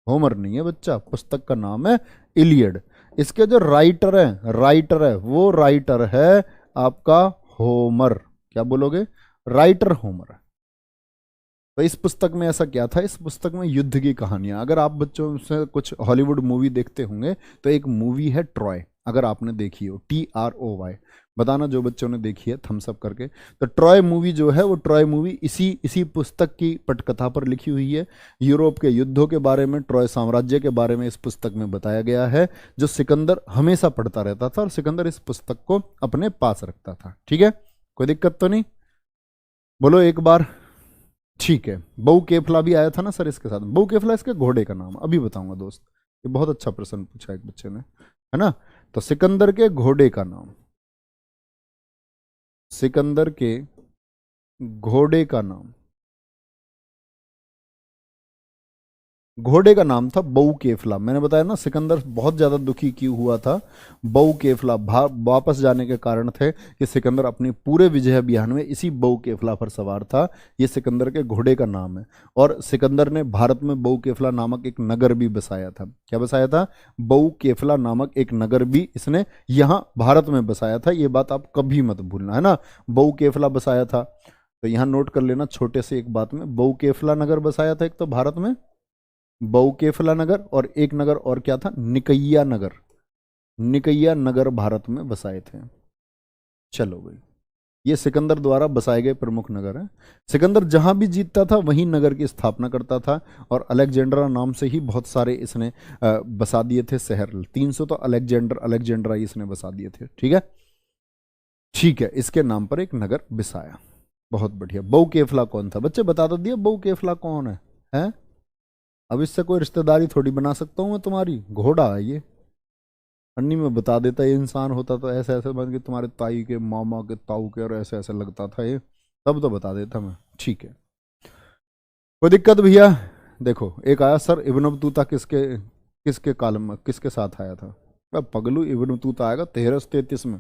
होमर नहीं है बच्चा, पुस्तक का नाम है इलियड। इसके जो राइटर है वो राइटर है आपका होमर। क्या बोलोगे? राइटर होमर है। तो इस पुस्तक में ऐसा क्या था? इस पुस्तक में युद्ध की कहानियां, अगर आप बच्चों से कुछ हॉलीवुड मूवी देखते होंगे तो एक मूवी है ट्रॉय, अगर आपने देखी हो, TROY, बताना जो बच्चों ने देखी है थम्स अप करके। तो ट्रॉय मूवी जो है वो ट्रॉय मूवी इसी पुस्तक की पटकथा पर लिखी हुई है। यूरोप के युद्धों के बारे में, ट्रॉय साम्राज्य के बारे में इस पुस्तक में बताया गया है, जो सिकंदर हमेशा पढ़ता रहता था और सिकंदर इस पुस्तक को अपने पास रखता था। ठीक है, कोई दिक्कत तो नहीं? बोलो एक बार। ठीक है, बहु केफला भी आया था ना सर इसके साथ। बहु केफला इसके घोड़े का नाम, अभी बताऊंगा दोस्त, ये बहुत अच्छा प्रश्न पूछा एक बच्चे ने, है ना। तो सिकंदर के घोड़े का नाम, सिकंदर के घोड़े का नाम, घोड़े का नाम था बहु केफला। मैंने बताया ना सिकंदर बहुत ज्यादा दुखी क्यों हुआ था, बहु केफला वापस जाने के कारण थे कि सिकंदर अपने पूरे विजय अभियान में इसी बहु केफला पर सवार था। ये सिकंदर के घोड़े का नाम है। और सिकंदर ने भारत में बहु केफला नामक एक नगर भी बसाया था। क्या बसाया था? बहु केफला नामक एक नगर भी इसने यहाँ भारत में बसाया था। ये बात आप कभी मत भूलना, है ना। बहु केफला बसाया था, तो यहाँ नोट कर लेना छोटे से एक बात में, बहु केफला नगर बसाया था एक तो भारत में, बहुकेफला नगर, और एक नगर और क्या था? निकैया नगर। निकैया नगर भारत में बसाए थे। चलो भाई, ये सिकंदर द्वारा बसाए गए प्रमुख नगर हैं। सिकंदर जहां भी जीतता था वहीं नगर की स्थापना करता था, और अलेक्जेंड्रा नाम से ही बहुत सारे इसने बसा दिए थे शहर। 300 तो अलेक्जेंड्रा ही इसने बसा दिए थे। ठीक है, ठीक है, इसके नाम पर एक नगर बसाया। बहुत बढ़िया। बहुकेफला कौन था बच्चे? बता तो दिया बहुकेफला कौन है, हैं? अब इससे कोई रिश्तेदारी थोड़ी बना सकता हूँ मैं तुम्हारी, घोड़ा है ये। अन्नी में बता देता ये इंसान होता तो ऐसे ऐसे बन के तुम्हारे ताई के, मामा के, ताऊ के, और ऐसे ऐसे लगता था ये, तब तो बता देता मैं। ठीक है, कोई दिक्कत भैया? देखो एक आया सर इब्न बतूता, किसके किसके काल में, किसके साथ आया था? पगलू, इब्न बतूता आएगा 1333 में।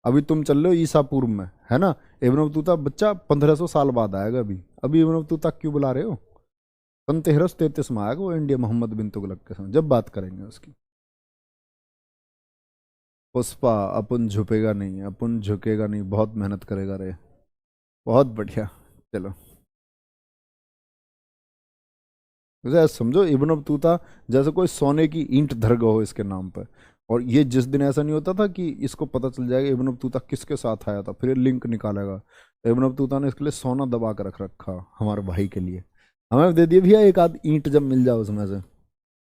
अभी तुम चल रहे हो ईसा पूर्व में, है ना। इब्न बतूता बच्चा 1500 साल बाद आएगा। अभी अभी इब्न बतूता क्यों बुला रहे हो? 1333 में आएगा वो इंडिया, मोहम्मद बिन तुगलक के समय, जब बात करेंगे उसकी। पुष्पा, अपन झुकेगा नहीं, अपन झुकेगा नहीं, बहुत मेहनत करेगा रे। बहुत बढ़िया। चलो, वैसे समझो इब्न बतूता जैसे कोई सोने की ईंट धर गए हो इसके नाम पर। और ये जिस दिन ऐसा नहीं होता था कि इसको पता चल जाएगा इब्न बतूता किसके साथ आया था, फिर ये लिंक निकालेगा। इब्न बतूता ने इसके लिए सोना दबा कर रख रखा हमारे भाई के लिए। हमें दे दिए भैया एक आध ईंट जब मिल जाए उसमें से।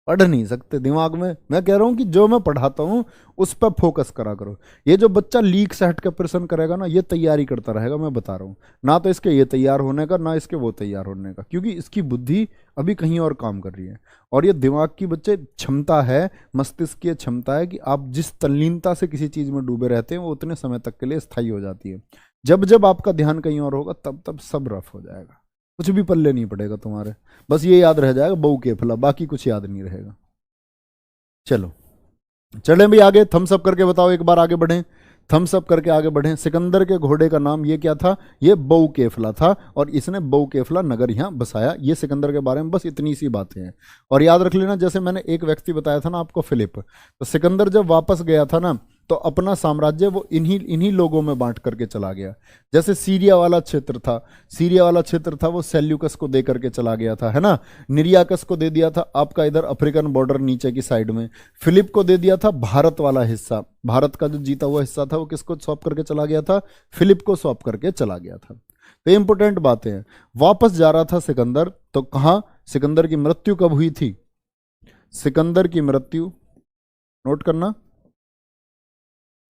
पढ़ नहीं सकते दिमाग में, मैं कह रहा हूँ कि जो मैं पढ़ाता हूँ उस पर फोकस करा करो। ये जो बच्चा लीक से हट के प्रश्न करेगा ना, ये तैयारी करता रहेगा, मैं बता रहा हूँ ना। तो इसके ये तैयार होने का, ना इसके वो तैयार होने का, क्योंकि इसकी बुद्धि अभी कहीं और काम कर रही है। और ये दिमाग की बच्चे क्षमता है, मस्तिष्क की क्षमता है कि आप जिस तल्लीनता से किसी चीज में डूबे रहते हैं वो उतने समय तक के लिए स्थायी हो जाती है। जब जब आपका ध्यान कहीं और होगा तब तब सब रफ हो जाएगा, कुछ भी पल्ले नहीं पड़ेगा तुम्हारे। बस ये याद रह जाएगा बहु केफला, बाकी कुछ याद नहीं रहेगा। चलो चलें भी आगे, थम्स अप करके बताओ एक बार, आगे बढ़ें। थम्स अप करके आगे बढ़े। सिकंदर के घोड़े का नाम ये क्या था? ये बऊकेफला था, और इसने बऊकेफला नगर यहाँ बसाया। ये सिकंदर के बारे में बस इतनी सी बातें हैं। और याद रख लेना, जैसे मैंने एक व्यक्ति बताया था ना आपको, फिलिप, तो सिकंदर जब वापस गया था ना, तो अपना साम्राज्य वो इन्हीं इन्हीं लोगों में बांट करके चला गया। जैसे सीरिया वाला क्षेत्र था, सीरिया वाला क्षेत्र था वो सेल्यूकस को दे करके चला गया था, है ना। निरियाकस को दे दिया था आपका इधर अफ्रीकन बॉर्डर नीचे की साइड में। फिलिप को दे दिया था भारत वाला हिस्सा, भारत का जो जीता हुआ हिस्सा था वो किसको सौंप करके चला गया था? फिलिप को सौंप करके चला गया था। तो इंपॉर्टेंट बातें हैं। वापस जा रहा था सिकंदर, तो कहाँ सिकंदर की मृत्यु कब हुई थी? सिकंदर की मृत्यु नोट करना,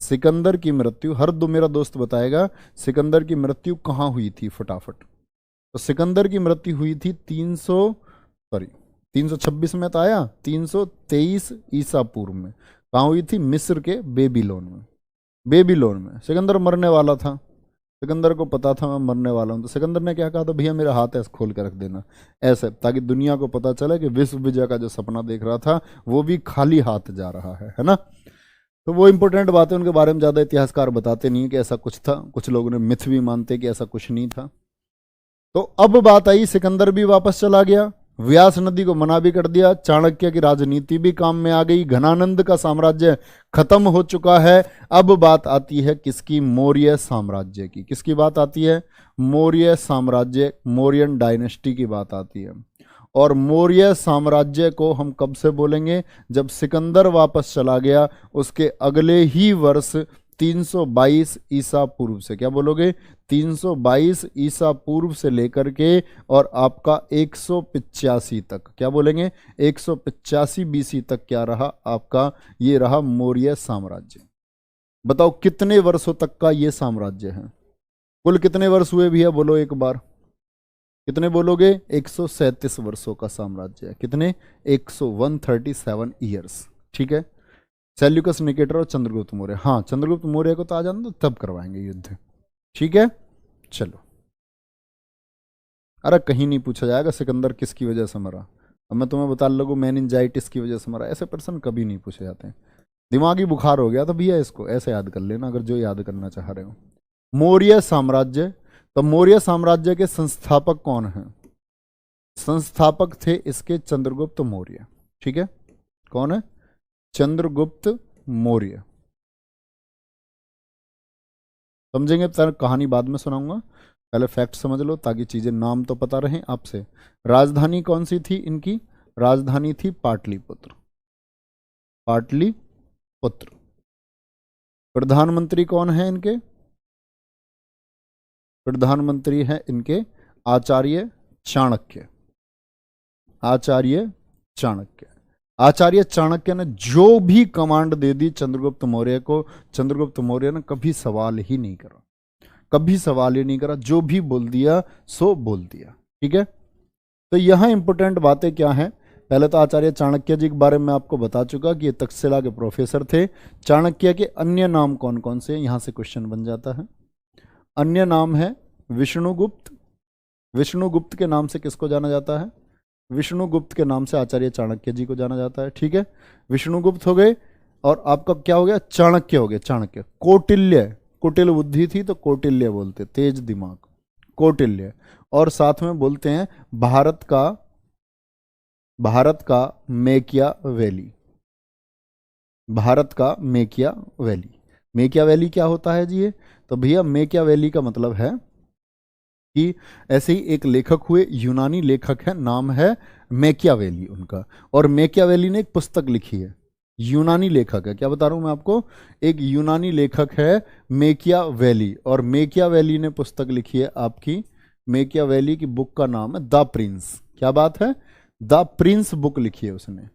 सिकंदर की मृत्यु हर दो मेरा दोस्त बताएगा सिकंदर की मृत्यु कहाँ हुई थी फटाफट। तो सिकंदर की मृत्यु हुई थी 326 में तो आया, 323 ईसा पूर्व में। कहाँ हुई थी? मिस्र के बेबीलोन में। बेबीलोन में सिकंदर मरने वाला था, सिकंदर को पता था मैं मरने वाला हूं, तो सिकंदर ने क्या कहा था? भैया मेरा हाथ ऐसे खोल के रख देना, ऐसे, ताकि दुनिया को पता चले कि विश्व विजय का जो सपना देख रहा था वो भी खाली हाथ जा रहा है ना। तो वो इंपॉर्टेंट बातें, उनके बारे में ज़्यादा इतिहासकार बताते नहीं है कि ऐसा कुछ था, कुछ लोगों ने मिथ भी मानते कि ऐसा कुछ नहीं था। तो अब बात आई, सिकंदर भी वापस चला गया, व्यास नदी को मना भी कर दिया, चाणक्य की राजनीति भी काम में आ गई, घनानंद का साम्राज्य खत्म हो चुका है। अब बात आती है किसकी? मौर्य साम्राज्य की। किसकी बात आती है? मौर्य साम्राज्य, मौर्यन डायनेस्टी की बात आती है। और मौर्य साम्राज्य को हम कब से बोलेंगे? जब सिकंदर वापस चला गया उसके अगले ही वर्ष 322 ईसा पूर्व से। क्या बोलोगे? 322 ईसा पूर्व से लेकर के और आपका 185 तक। क्या बोलेंगे? 185 बीसी तक क्या रहा आपका? ये रहा मौर्य साम्राज्य। बताओ कितने वर्षों तक का ये साम्राज्य है? कुल कितने वर्ष हुए भैया? बोलो एक बार, कितने बोलोगे? 137 वर्षों का साम्राज्य है। कितने? 137 ईयर्स। ठीक है। सेल्यूकस, निकेटर और चंद्रगुप्त मौर्य। हाँ, चंद्रगुप्त मौर्य को तो आ जाना, तो तब करवाएंगे युद्ध। ठीक है, चलो। अरे कहीं नहीं पूछा जाएगा सिकंदर किसकी वजह से मरा। अब मैं तुम्हें बता लगूँ मेनिंजाइटिस की वजह से मरा, ऐसे प्रश्न कभी नहीं पूछे जाते हैं। दिमागी बुखार हो गया तो भैया इसको ऐसे याद कर लेना, अगर जो याद करना चाह रहे हो। मौर्य साम्राज्य, तो मौर्य साम्राज्य के संस्थापक कौन हैं? संस्थापक थे इसके चंद्रगुप्त मौर्य। ठीक है, कौन है? चंद्रगुप्त मौर्य। समझेंगे? कहानी बाद में सुनाऊंगा, पहले फैक्ट समझ लो ताकि चीजें, नाम तो पता रहे आपसे। राजधानी कौन सी थी इनकी? राजधानी थी पाटलिपुत्र। पाटलिपुत्र। प्रधानमंत्री कौन है इनके? प्रधानमंत्री है इनके आचार्य चाणक्य। आचार्य चाणक्य। आचार्य चाणक्य ने जो भी कमांड दे दी चंद्रगुप्त मौर्य को, चंद्रगुप्त मौर्य ने कभी सवाल ही नहीं करा, कभी सवाल ही नहीं करा, जो भी बोल दिया सो बोल दिया। ठीक है, तो यहां इंपॉर्टेंट बातें क्या हैं? पहले तो आचार्य चाणक्य जी के बारे में आपको बता चुका कि ये तक्षशिला के प्रोफेसर थे। चाणक्य के अन्य नाम कौन कौन से? यहां से क्वेश्चन बन जाता है। अन्य नाम है विष्णुगुप्त। विष्णुगुप्त के नाम से किसको जाना जाता है? विष्णुगुप्त के नाम से आचार्य चाणक्य जी को जाना जाता है। ठीक है, विष्णुगुप्त हो गए, और आपका क्या हो गया? चाणक्य हो गए। चाणक्य। कौटिल्य, कुटिल बुद्धि थी तो कौटिल्य बोलते, तेज दिमाग, कौटिल्य। और साथ में बोलते हैं भारत का मेकियावेली। भारत का मेकियावेली। मेकियावेली क्या होता है जी? ये तो भैया मेकियावेली का मतलब है कि ऐसे ही एक लेखक हुए, यूनानी लेखक है, नाम है मेकियावेली उनका, और मेकियावेली ने एक पुस्तक लिखी है। यूनानी लेखक है, क्या बता रहा हूं मैं आपको, एक यूनानी लेखक है मेकियावेली, और मेकियावेली ने पुस्तक लिखी है आपकी, मेकियावेली की बुक का नाम है द प्रिंस। क्या बात है? द प्रिंस बुक लिखी है उसने।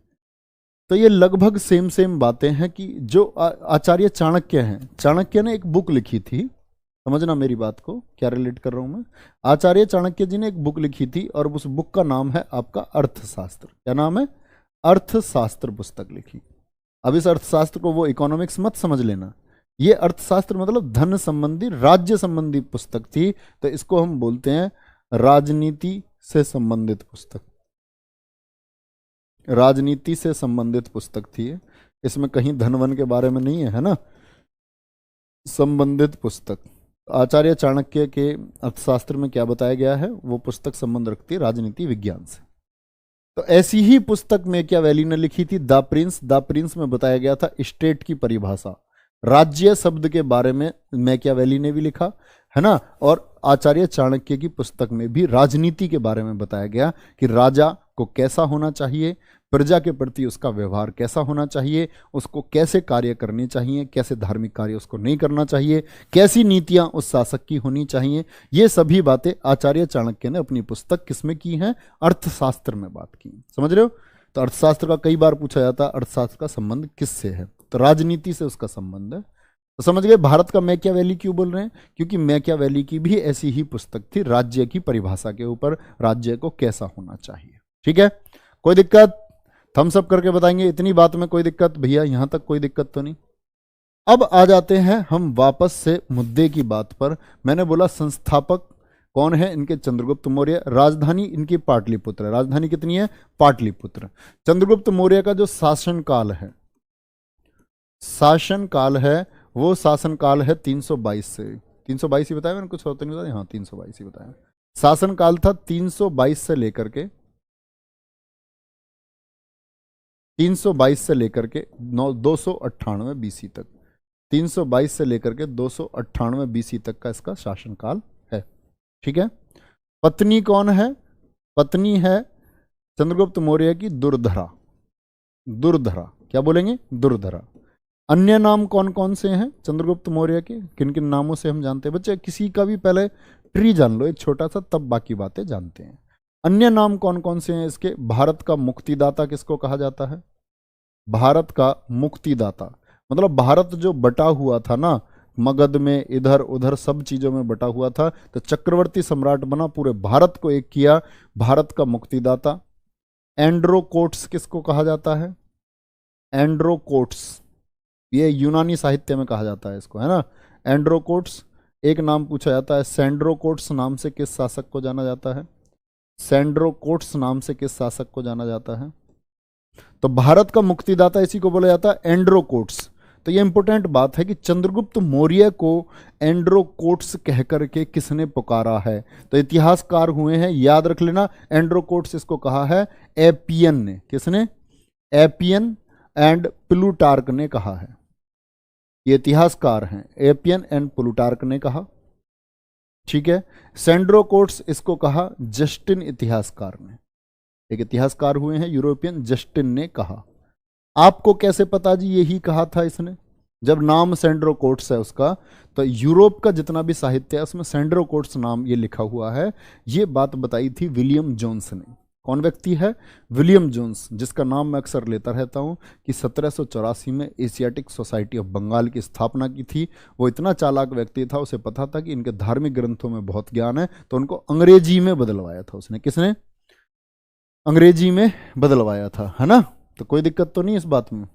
तो ये लगभग सेम सेम बातें हैं कि जो आचार्य चाणक्य हैं, चाणक्य ने एक बुक लिखी थी, समझना मेरी बात को, क्या रिलेट कर रहा हूं मैं। आचार्य चाणक्य जी ने एक बुक लिखी थी, और उस बुक का नाम है आपका अर्थशास्त्र। क्या नाम है? अर्थशास्त्र पुस्तक लिखी। अब इस अर्थशास्त्र को वो इकोनॉमिक्स मत समझ लेना, ये अर्थशास्त्र मतलब धन संबंधी, राज्य संबंधी पुस्तक थी, तो इसको हम बोलते हैं राजनीति से संबंधित पुस्तक। राजनीति से संबंधित पुस्तक थी। इसमें कहीं धनवन के बारे में नहीं है, है ना। संबंधित पुस्तक। आचार्य चाणक्य के अर्थशास्त्र में क्या बताया गया है, वो पुस्तक संबंध रखती है राजनीति विज्ञान से। तो ऐसी ही पुस्तक मैकियावेली ने लिखी थी द प्रिंस। द प्रिंस में बताया गया था स्टेट की परिभाषा, राज्य शब्द के बारे में मैकियावेली ने भी लिखा है ना। और आचार्य चाणक्य की पुस्तक में भी राजनीति के बारे में बताया गया कि राजा को कैसा होना चाहिए, प्रजा के प्रति उसका व्यवहार कैसा होना चाहिए, उसको कैसे कार्य करने चाहिए, कैसे धार्मिक कार्य उसको नहीं करना चाहिए, कैसी नीतियां उस शासक की होनी चाहिए। ये सभी बातें आचार्य चाणक्य ने अपनी पुस्तक किसमें की हैं, अर्थशास्त्र में बात की। समझ रहे हो। तो अर्थशास्त्र का कई बार पूछा जाता है अर्थशास्त्र का संबंध किससे है, तो राजनीति से उसका संबंध है। तो समझ गए भारत का मैकियावेली क्यों बोल रहे हैं, क्योंकि मैकियावेली की भी ऐसी ही पुस्तक थी राज्य की परिभाषा के ऊपर, राज्य को कैसा होना चाहिए। ठीक है, कोई दिक्कत, थम्स अप करके बताएंगे इतनी बात में कोई दिक्कत भैया, यहां तक कोई दिक्कत तो नहीं। अब आ जाते हैं हम वापस से मुद्दे की बात पर। मैंने बोला संस्थापक कौन है इनके, चंद्रगुप्त मौर्य। राजधानी इनकी पाटलिपुत्र है। राजधानी कितनी है, पाटलिपुत्र। चंद्रगुप्त मौर्य का जो शासनकाल है, शासनकाल है वो शासनकाल है 322 से, 322 ही बताया मैंने, कुछ और तो नहीं बताया, हाँ 322 ही बताया। शासनकाल था 322 से लेकर के 298 बीसी तक, 322 से लेकर के 298 बीसी तक का इसका शासनकाल है। ठीक है। पत्नी कौन है, पत्नी है चंद्रगुप्त मौर्य की दुर्धरा। दुर्धरा क्या बोलेंगे, दुर्धरा। अन्य नाम कौन कौन से हैं चंद्रगुप्त मौर्य के, किन किन नामों से हम जानते हैं बच्चे, किसी का भी पहले ट्री जान लो एक छोटा सा, तब बाकी बातें जानते हैं। अन्य नाम कौन कौन से हैं इसके, भारत का मुक्तिदाता किसको कहा जाता है, भारत का मुक्तिदाता मतलब भारत जो बटा हुआ था ना, मगध में इधर उधर सब चीजों में बटा हुआ था, तो चक्रवर्ती सम्राट बना, पूरे भारत को एक किया, भारत का मुक्तिदाता। एंड्रोकोट्स किसको कहा जाता है, एंड्रोकोट्स, ये यूनानी साहित्य में कहा जाता है इसको, है ना, एंड्रोकोट्स। एक नाम पूछा जाता है सैंड्रोकोट्स नाम से किस शासक को जाना जाता है, सैंड्रोकोट्स नाम से किस शासक को जाना जाता है। तो भारत का मुक्तिदाता इसी को बोला जाता है एंड्रोकोट्स। तो ये इंपॉर्टेंट बात है कि चंद्रगुप्त मौर्य को एंड्रोकोट्स कह करके किसने पुकारा है, तो इतिहासकार हुए हैं, याद रख लेना। एंड्रोकोट्स इसको कहा है एपियन ने, किसने, एपियन एंड प्लूटार्क ने कहा है। ये इतिहासकार हैं, एपियन एंड प्लूटार्क ने कहा। ठीक है। सैंड्रोकोट्स इसको कहा जस्टिन इतिहासकार ने, एक इतिहासकार हुए हैं यूरोपियन, जस्टिन ने कहा। आपको कैसे पता जी यही कहा था इसने, जब नाम सैंड्रोकोट्स है उसका, तो यूरोप का जितना भी साहित्य है उसमें सैंड्रोकोट्स नाम ये लिखा हुआ है। ये बात बताई थी विलियम जोन्स ने। कौन व्यक्ति है, विलियम जोन्स, जिसका नाम मैं अक्सर लेता रहता हूं कि 1784 में एशियाटिक सोसाइटी ऑफ बंगाल की स्थापना की थी। वो इतना चालाक व्यक्ति था, उसे पता था कि इनके धार्मिक ग्रंथों में बहुत ज्ञान है, तो उनको अंग्रेजी में बदलवाया था उसने। किसने, अंग्रेजी में बदलवाया था, है ना। तो कोई दिक्कत तो नहीं इस बात में।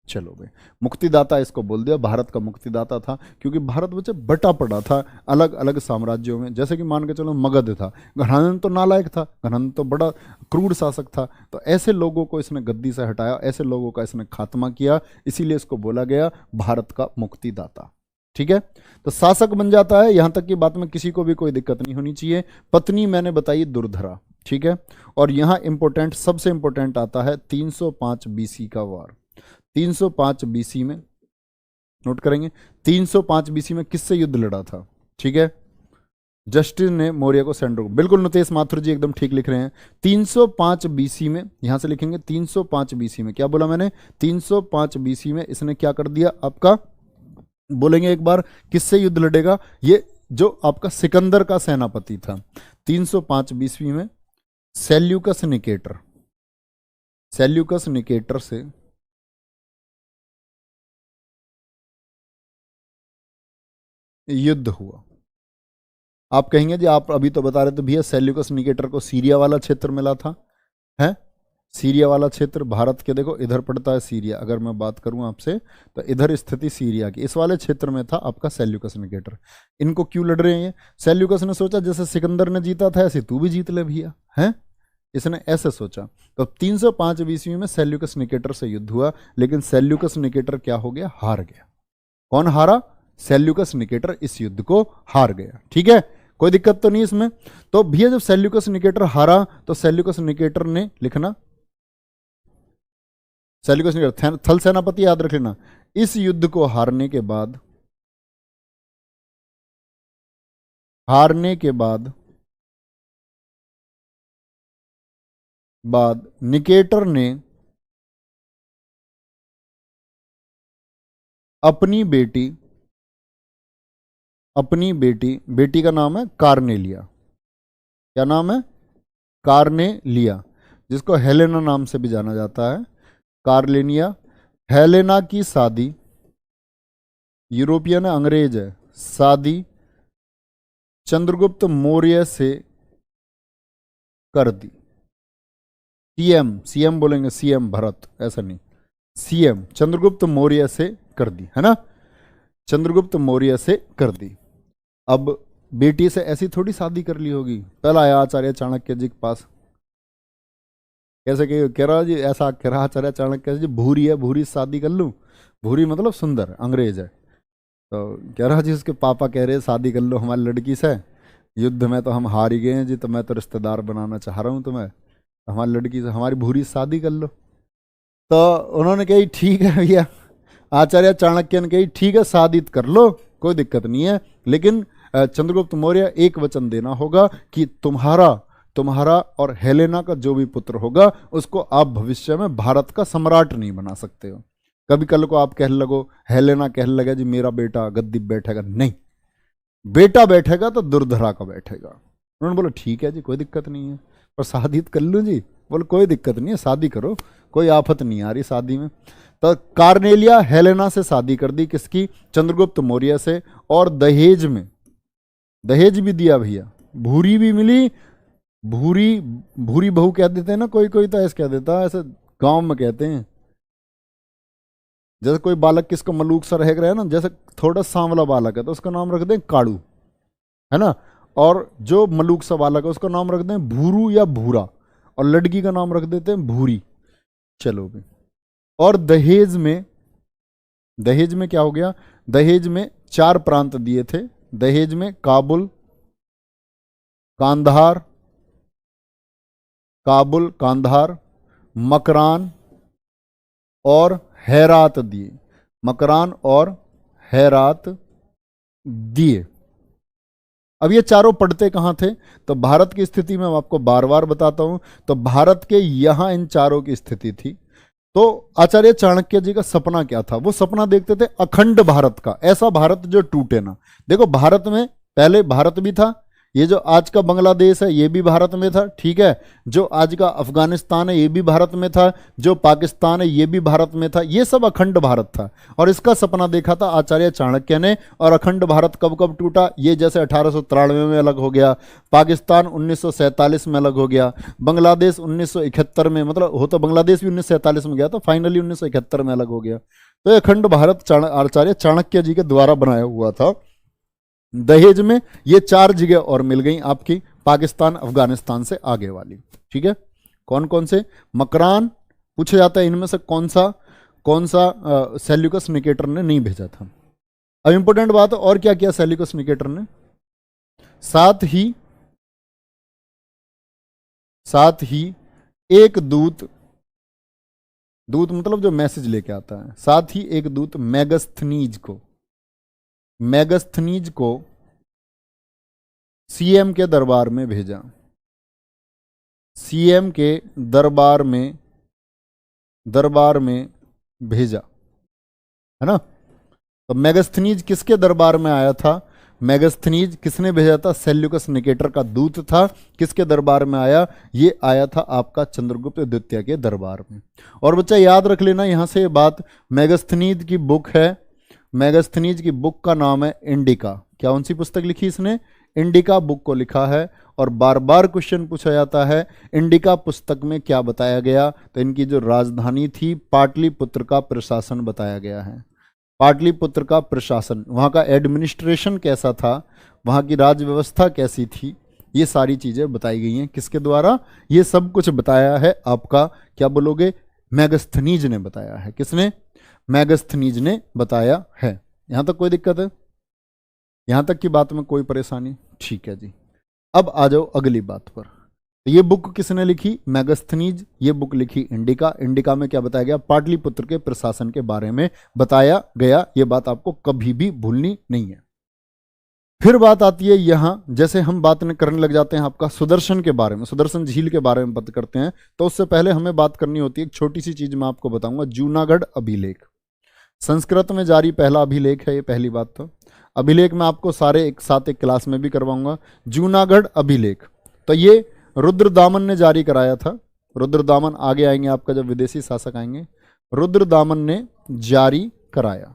चलो भाई, मुक्तिदाता इसको बोल दिया, भारत का मुक्तिदाता था, क्योंकि भारत बच्चे बटा पड़ा था अलग अलग साम्राज्यों में। जैसे कि मान के चलो मगध था, घनानंद तो नालायक था, घनानंद तो बड़ा क्रूर शासक था, तो ऐसे लोगों को इसने गद्दी से हटाया, ऐसे लोगों का इसने खात्मा किया, इसीलिए इसको बोला गया भारत का मुक्तिदाता। ठीक है। तो शासक बन जाता है, यहां तक की बात में किसी को भी कोई दिक्कत नहीं होनी चाहिए। पत्नी मैंने बताई दुर्धरा। ठीक है। और यहां इंपॉर्टेंट, सबसे इंपॉर्टेंट आता है 305 बीसी का वार। 305 बीसी में नोट करेंगे, 305 बीसी में किससे युद्ध लड़ा था। ठीक है। जस्टिन ने मौर्य को सैंड्रो, बिल्कुल नुतेश माथुर जी एकदम ठीक लिख रहे हैं। 305 बीसी में, यहां से लिखेंगे 305 बीसी में, क्या बोला मैंने, 305 बीसी में इसने क्या कर दिया आपका, बोलेंगे एक बार, किससे युद्ध लड़ेगा, ये जो आपका सिकंदर का सेनापति था। 305 बीसवी में सेल्यूकस निकेटर, सेल्यूकस निकेटर से युद्ध हुआ। आप कहेंगे जी आप अभी तो बता रहे थे भैया सेल्यूकस निकेटर को सीरिया वाला क्षेत्र मिला था, है सीरिया वाला क्षेत्र भारत के, देखो इधर पड़ता है सीरिया, अगर मैं बात करूं आपसे तो इधर स्थिति सीरिया की, इस वाले क्षेत्र में था आपका सेल्यूकस निकेटर। इनको क्यों लड़ रहे हैं ये, सेल्यूकस ने सोचा जैसे सिकंदर ने जीता था ऐसे तू भी जीत ले भैया, हैं, इसने ऐसे सोचा। तो 305 ईस्वी में सेल्यूकस निकेटर से युद्ध हुआ, लेकिन सेल्यूकस निकेटर क्या हो गया, हार गया। कौन हारा, सेल्यूकस निकेटर इस युद्ध को हार गया। ठीक है, कोई दिक्कत तो नहीं इसमें। तो भैया जब सेल्यूकस निकेटर हारा तो सेल्यूकस निकेटर ने लिखना, सेल्यूकस निकेटर थल सेनापति याद रख लेना। इस युद्ध को हारने के बाद निकेटर ने अपनी बेटी का नाम है कार्नेलिया। क्या नाम है? कार्नेलिया, जिसको हेलेना नाम से भी जाना जाता है, कार्लेनिया। हेलेना की शादी, यूरोपियन अंग्रेज है, शादी चंद्रगुप्त मौर्य से कर दी। सीएम बोलेंगे, सीएम भरत, ऐसा नहीं, सीएम चंद्रगुप्त मौर्य से कर दी, है ना, चंद्रगुप्त मौर्य से कर दी। अब बेटी से ऐसी थोड़ी शादी कर ली होगी। पहला आया आचार्य चाणक्य जी के पास, कैसे कह रहा जी, ऐसा कह रहा आचार्य चाणक्य जी, भूरी है, भूरी से शादी कर लूं। भूरी मतलब सुंदर, अंग्रेज है। तो कह रहा जी उसके पापा कह रहे शादी कर लो हमारी लड़की से, युद्ध में तो हम हार ही गए हैं जी, तो मैं तो रिश्तेदार बनाना चाह रहा हूँ तुम्हें, हमारी लड़की से, हमारी भूरी से शादी कर लो। तो उन्होंने कही ठीक है भैया, आचार्य चाणक्य ने कही ठीक है शादी कर लो, कोई दिक्कत नहीं है, लेकिन चंद्रगुप्त मौर्य एक वचन देना होगा कि तुम्हारा और हेलेना का जो भी पुत्र होगा उसको आप भविष्य में भारत का सम्राट नहीं बना सकते हो। कभी कल को आप कहने लगो, हेलेना कहने लगे जी मेरा बेटा गद्दी बैठेगा, नहीं, बेटा बैठेगा तो दुर्धरा का बैठेगा। उन्होंने बोला ठीक है जी कोई दिक्कत नहीं है, पर शादी कर लूँ जी। बोले कोई दिक्कत नहीं है, शादी करो, कोई आफत नहीं आ रही शादी में। तो कार्नेलिया हेलेना से शादी कर दी, किसकी? चंद्रगुप्त मौर्य से। और दहेज भी दिया भैया, भूरी भी मिली। भूरी बहू कह देते हैं ना, कोई तो ऐसे कह देता है, ऐसे गांव में कहते हैं। जैसे कोई बालक किसको मलूक सा रह गया है ना, जैसे थोड़ा सांवला बालक है तो उसका नाम रख दें काड़ू, है ना, और जो मलूक सा बालक है उसका नाम रख दें भूरू या भूरा, और लड़की का नाम रख देते हैं भूरी। चलो भी। और दहेज में क्या हो गया? दहेज में 4 प्रांत दिए थे। दहेज में काबुल, कांधार, मकरान और हेरात दिए। मकरान और हेरात दिए। अब ये चारों पढ़ते कहाँ थे? तो भारत की स्थिति में मैं आपको बार बार बताता हूं, तो भारत के यहां इन चारों की स्थिति थी। तो आचार्य चाणक्य जी का सपना क्या था? वो सपना देखते थे अखंड भारत का, ऐसा भारत जो टूटे ना। देखो भारत में पहले भारत भी था, ये जो आज का बांग्लादेश है ये भी भारत में था, ठीक है, जो आज का अफगानिस्तान है ये भी भारत में था, जो पाकिस्तान है ये भी भारत में था, ये सब अखंड भारत था। और इसका सपना देखा था आचार्य चाणक्य ने। और अखंड भारत कब कब टूटा? ये जैसे 1893 में अलग हो गया, पाकिस्तान 1947 में अलग हो गया, बांग्लादेश 1971 में, मतलब हो तो बांग्लादेश भी 1947 में गया था, फाइनली 1971 में अलग हो गया। तो ये अखंड भारत आचार्य चाणक्य जी के द्वारा बनाया हुआ था। दहेज में ये 4 जगह और मिल गई आपकी, पाकिस्तान अफगानिस्तान से आगे वाली, ठीक है। कौन कौन से? मकरान पूछा जाता है, इनमें से कौन सा सेल्यूकस निकेटर ने नहीं भेजा था। अब इंपॉर्टेंट बात, और क्या किया सेल्यूकस निकेटर ने? साथ ही एक दूत मतलब जो मैसेज लेके आता है, साथ ही एक दूत मेगस्थनीज को सीएम के दरबार में भेजा। सीएम के दरबार में भेजा, है ना। तो मेगस्थनीज किसके दरबार में आया था? मेगस्थनीज किसने भेजा था? सेल्यूकस निकेटर का दूत था। किसके दरबार में आया? ये आया था आपका चंद्रगुप्त द्वितीय के दरबार में। और बच्चा याद रख लेना यहां से ये बात, मेगस्थनीज की बुक है, मेगस्थनीज की बुक का नाम है इंडिका। क्या कौन सी पुस्तक लिखी इसने? इंडिका बुक को लिखा है। और बार बार क्वेश्चन पूछा जाता है इंडिका पुस्तक में क्या बताया गया? तो इनकी जो राजधानी थी पाटलिपुत्र का प्रशासन बताया गया है। पाटलिपुत्र का प्रशासन, वहाँ का एडमिनिस्ट्रेशन कैसा था, वहाँ की राज्य व्यवस्था कैसी थी, ये सारी चीज़ें बताई गई हैं। किसके द्वारा? ये सब कुछ बताया है आपका, क्या बोलोगे? मेगस्थनीज ने बताया है। किसने? मेगस्थनीज ने बताया है। यहाँ तक कोई दिक्कत है? यहां तक की बात में कोई परेशानी? ठीक है जी। अब आ जाओ अगली बात पर। ये बुक किसने लिखी? मैगस्थनीज। ये बुक लिखी इंडिका। इंडिका में क्या बताया गया? पाटलिपुत्र के प्रशासन के बारे में बताया गया। ये बात आपको कभी भी भूलनी नहीं है। फिर बात आती है यहां, जैसे हम बात करने लग जाते हैं आपका सुदर्शन के बारे में, सुदर्शन झील के बारे में बात करते हैं, तो उससे पहले हमें बात करनी होती है एक छोटी सी चीज मैं आपको बताऊंगा, जूनागढ़ अभिलेख। संस्कृत में जारी पहला अभिलेख है ये, पहली बात तो। अभिलेख मैं आपको सारे एक साथ एक क्लास में भी करवाऊंगा। जूनागढ़ अभिलेख तो ये रुद्रदामन ने जारी कराया था। रुद्रदामन आगे आएंगे आपका, जब विदेशी शासक आएंगे, रुद्रदामन ने जारी कराया।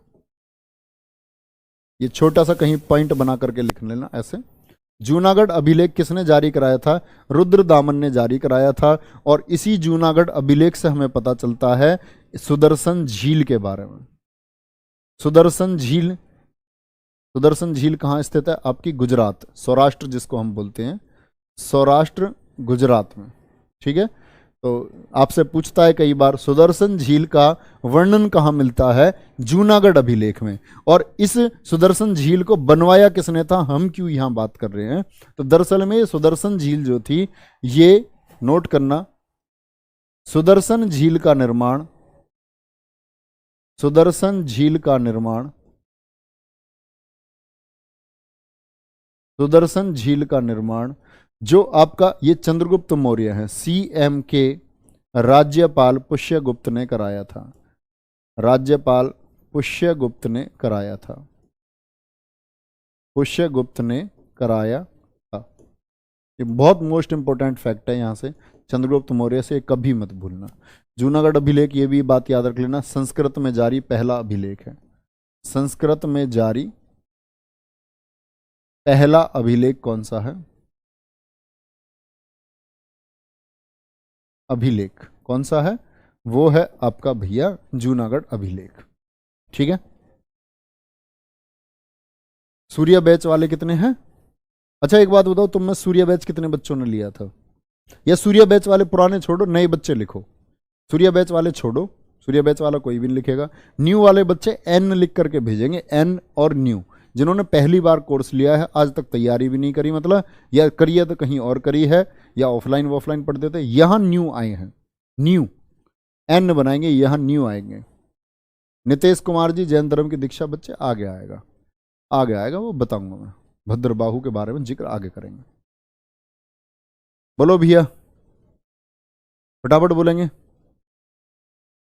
ये छोटा सा कहीं पॉइंट बना करके लिख लेना ऐसे। जूनागढ़ अभिलेख किसने जारी कराया था? रुद्रदामन ने जारी कराया था। और इसी जूनागढ़ अभिलेख से हमें पता चलता है सुदर्शन झील के बारे में। सुदर्शन झील, सुदर्शन झील कहाँ स्थित है? आपकी गुजरात, सौराष्ट्र जिसको हम बोलते हैं, सौराष्ट्र गुजरात में। ठीक है, तो आपसे पूछता है कई बार सुदर्शन झील का वर्णन कहाँ मिलता है? जूनागढ़ अभिलेख में। और इस सुदर्शन झील को बनवाया किसने था? हम क्यों यहां बात कर रहे हैं? तो दरअसल में सुदर्शन झील जो थी, ये नोट करना, सुदर्शन झील का निर्माण, सुदर्शन झील का निर्माण, सुदर्शन झील का निर्माण जो आपका ये चंद्रगुप्त मौर्य है, सीएम के राज्यपाल पुष्यगुप्त ने कराया था। राज्यपाल पुष्यगुप्त ने कराया था, पुष्यगुप्त ने कराया था। ये बहुत मोस्ट इंपोर्टेंट फैक्ट है यहां से, चंद्रगुप्त मौर्य से कभी मत भूलना। जूनागढ़ अभिलेख, ये भी बात याद रख लेना, संस्कृत में जारी पहला अभिलेख है। संस्कृत में जारी पहला अभिलेख कौन सा है? अभिलेख कौन सा है? वो है आपका भैया जूनागढ़ अभिलेख। ठीक है, सूर्य बैच वाले कितने हैं? अच्छा एक बात बताओ, तुम में सूर्य बैच कितने बच्चों ने लिया था? या सूर्य बैच वाले पुराने छोड़ो, नए बच्चे लिखो। सूर्य बैच वाले छोड़ो, सूर्य बैच वाला कोई भी नहीं लिखेगा। न्यू वाले बच्चे एन लिख करके भेजेंगे, एन और न्यू। जिन्होंने पहली बार कोर्स लिया है, आज तक तैयारी भी नहीं करी, मतलब या करी है तो कहीं और करी है, या ऑफलाइन ऑफलाइन पढ़ते थे, यहां न्यू आए हैं, न्यू एन बनाएंगे, यहां न्यू आएंगे। नितेश कुमार जी, जैन धर्म की दीक्षा बच्चे, आगे आएगा, आगे आएगा, वो बताऊंगा मैं। भद्रबाहु के बारे में जिक्र आगे करेंगे। बोलो भैया, फटाफट बोलेंगे।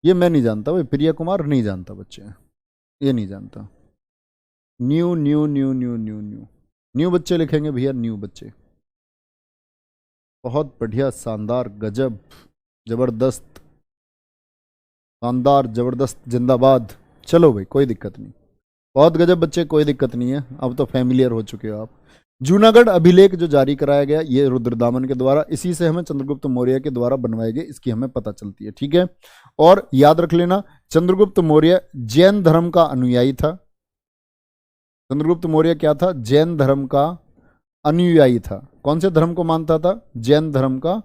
ये मैं नहीं जानता भाई, प्रिया कुमार नहीं जानता बच्चे, ये नहीं जानता। New new new new new new new बच्चे लिखेंगे भैया, न्यू बच्चे। बहुत बढ़िया, शानदार, गजब, जबरदस्त, शानदार, जबरदस्त, जिंदाबाद। चलो भाई, कोई दिक्कत नहीं, बहुत गजब बच्चे, कोई दिक्कत नहीं है, अब तो फैमिलियर हो चुके हो आप। जूनागढ़ अभिलेख जो जारी कराया गया, ये रुद्रदामन के द्वारा, इसी से हमें चंद्रगुप्त मौर्य के द्वारा बनवाए गए, इसकी हमें पता चलती है। ठीक है, और याद रख लेना, चंद्रगुप्त मौर्य जैन धर्म का अनुयायी था। चंद्रगुप्त मौर्य क्या था? जैन धर्म का अनुयायी था। कौन से धर्म को मानता था? जैन धर्म का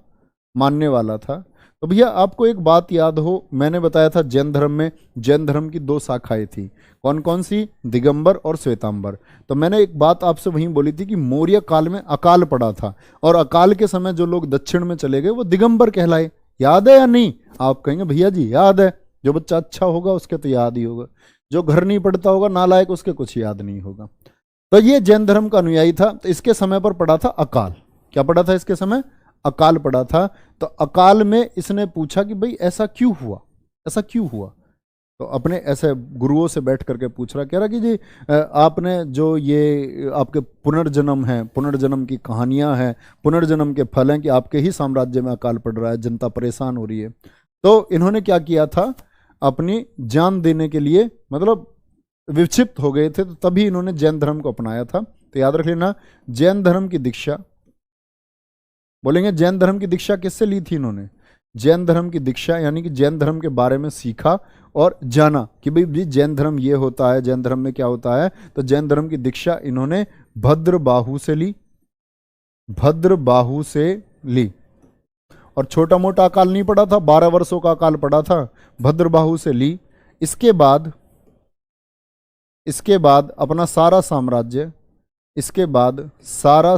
मानने वाला था। तो भैया आपको एक बात याद हो, मैंने बताया था जैन धर्म में, जैन धर्म की दो शाखाएं थी, कौन कौन सी? दिगंबर और श्वेतांबर। तो मैंने एक बात आपसे वहीं बोली थी कि मौर्य काल में अकाल पड़ा था, और अकाल के समय जो लोग दक्षिण में चले गए वो दिगंबर कहलाए। याद है या नहीं? आप कहेंगे भैया जी याद है, जो बच्चा अच्छा होगा उसके तो याद ही होगा, जो घर नहीं पढ़ता होगा नालायक, उसके कुछ याद नहीं होगा। तो ये जैन धर्म का अनुयायी था। तो इसके समय पर पड़ा था अकाल। क्या पड़ा था इसके समय? अकाल पड़ा था। तो अकाल में इसने पूछा कि भाई ऐसा क्यों हुआ, ऐसा क्यों हुआ? तो अपने ऐसे गुरुओं से बैठ करके पूछ रहा, कह रहा कि जी आपने जो ये आपके पुनर्जन्म है, पुनर्जन्म की कहानियां हैं, पुनर्जन्म के फल हैं कि आपके ही साम्राज्य में अकाल पड़ रहा है, जनता परेशान हो रही है। तो इन्होंने क्या किया था, अपनी जान देने के लिए, मतलब विक्षिप्त हो गए थे, तो तभी इन्होंने जैन धर्म को अपनाया था। तो याद रख लेना, जैन धर्म की दीक्षा, बोलेंगे जैन धर्म की दीक्षा किससे ली थी इन्होंने? जैन धर्म की दीक्षा यानी कि जैन धर्म के बारे में सीखा और जाना कि भाई जैन धर्म ये होता है, जैन धर्म में क्या होता है। तो जैन धर्म की दीक्षा इन्होंने भद्रबाहु से ली, भद्रबाहु से ली। और छोटा मोटा अकाल नहीं पड़ा था, 12 वर्षों का अकाल पड़ा था, भद्रबाहु से ली। इसके बाद अपना सारा साम्राज्य इसके बाद सारा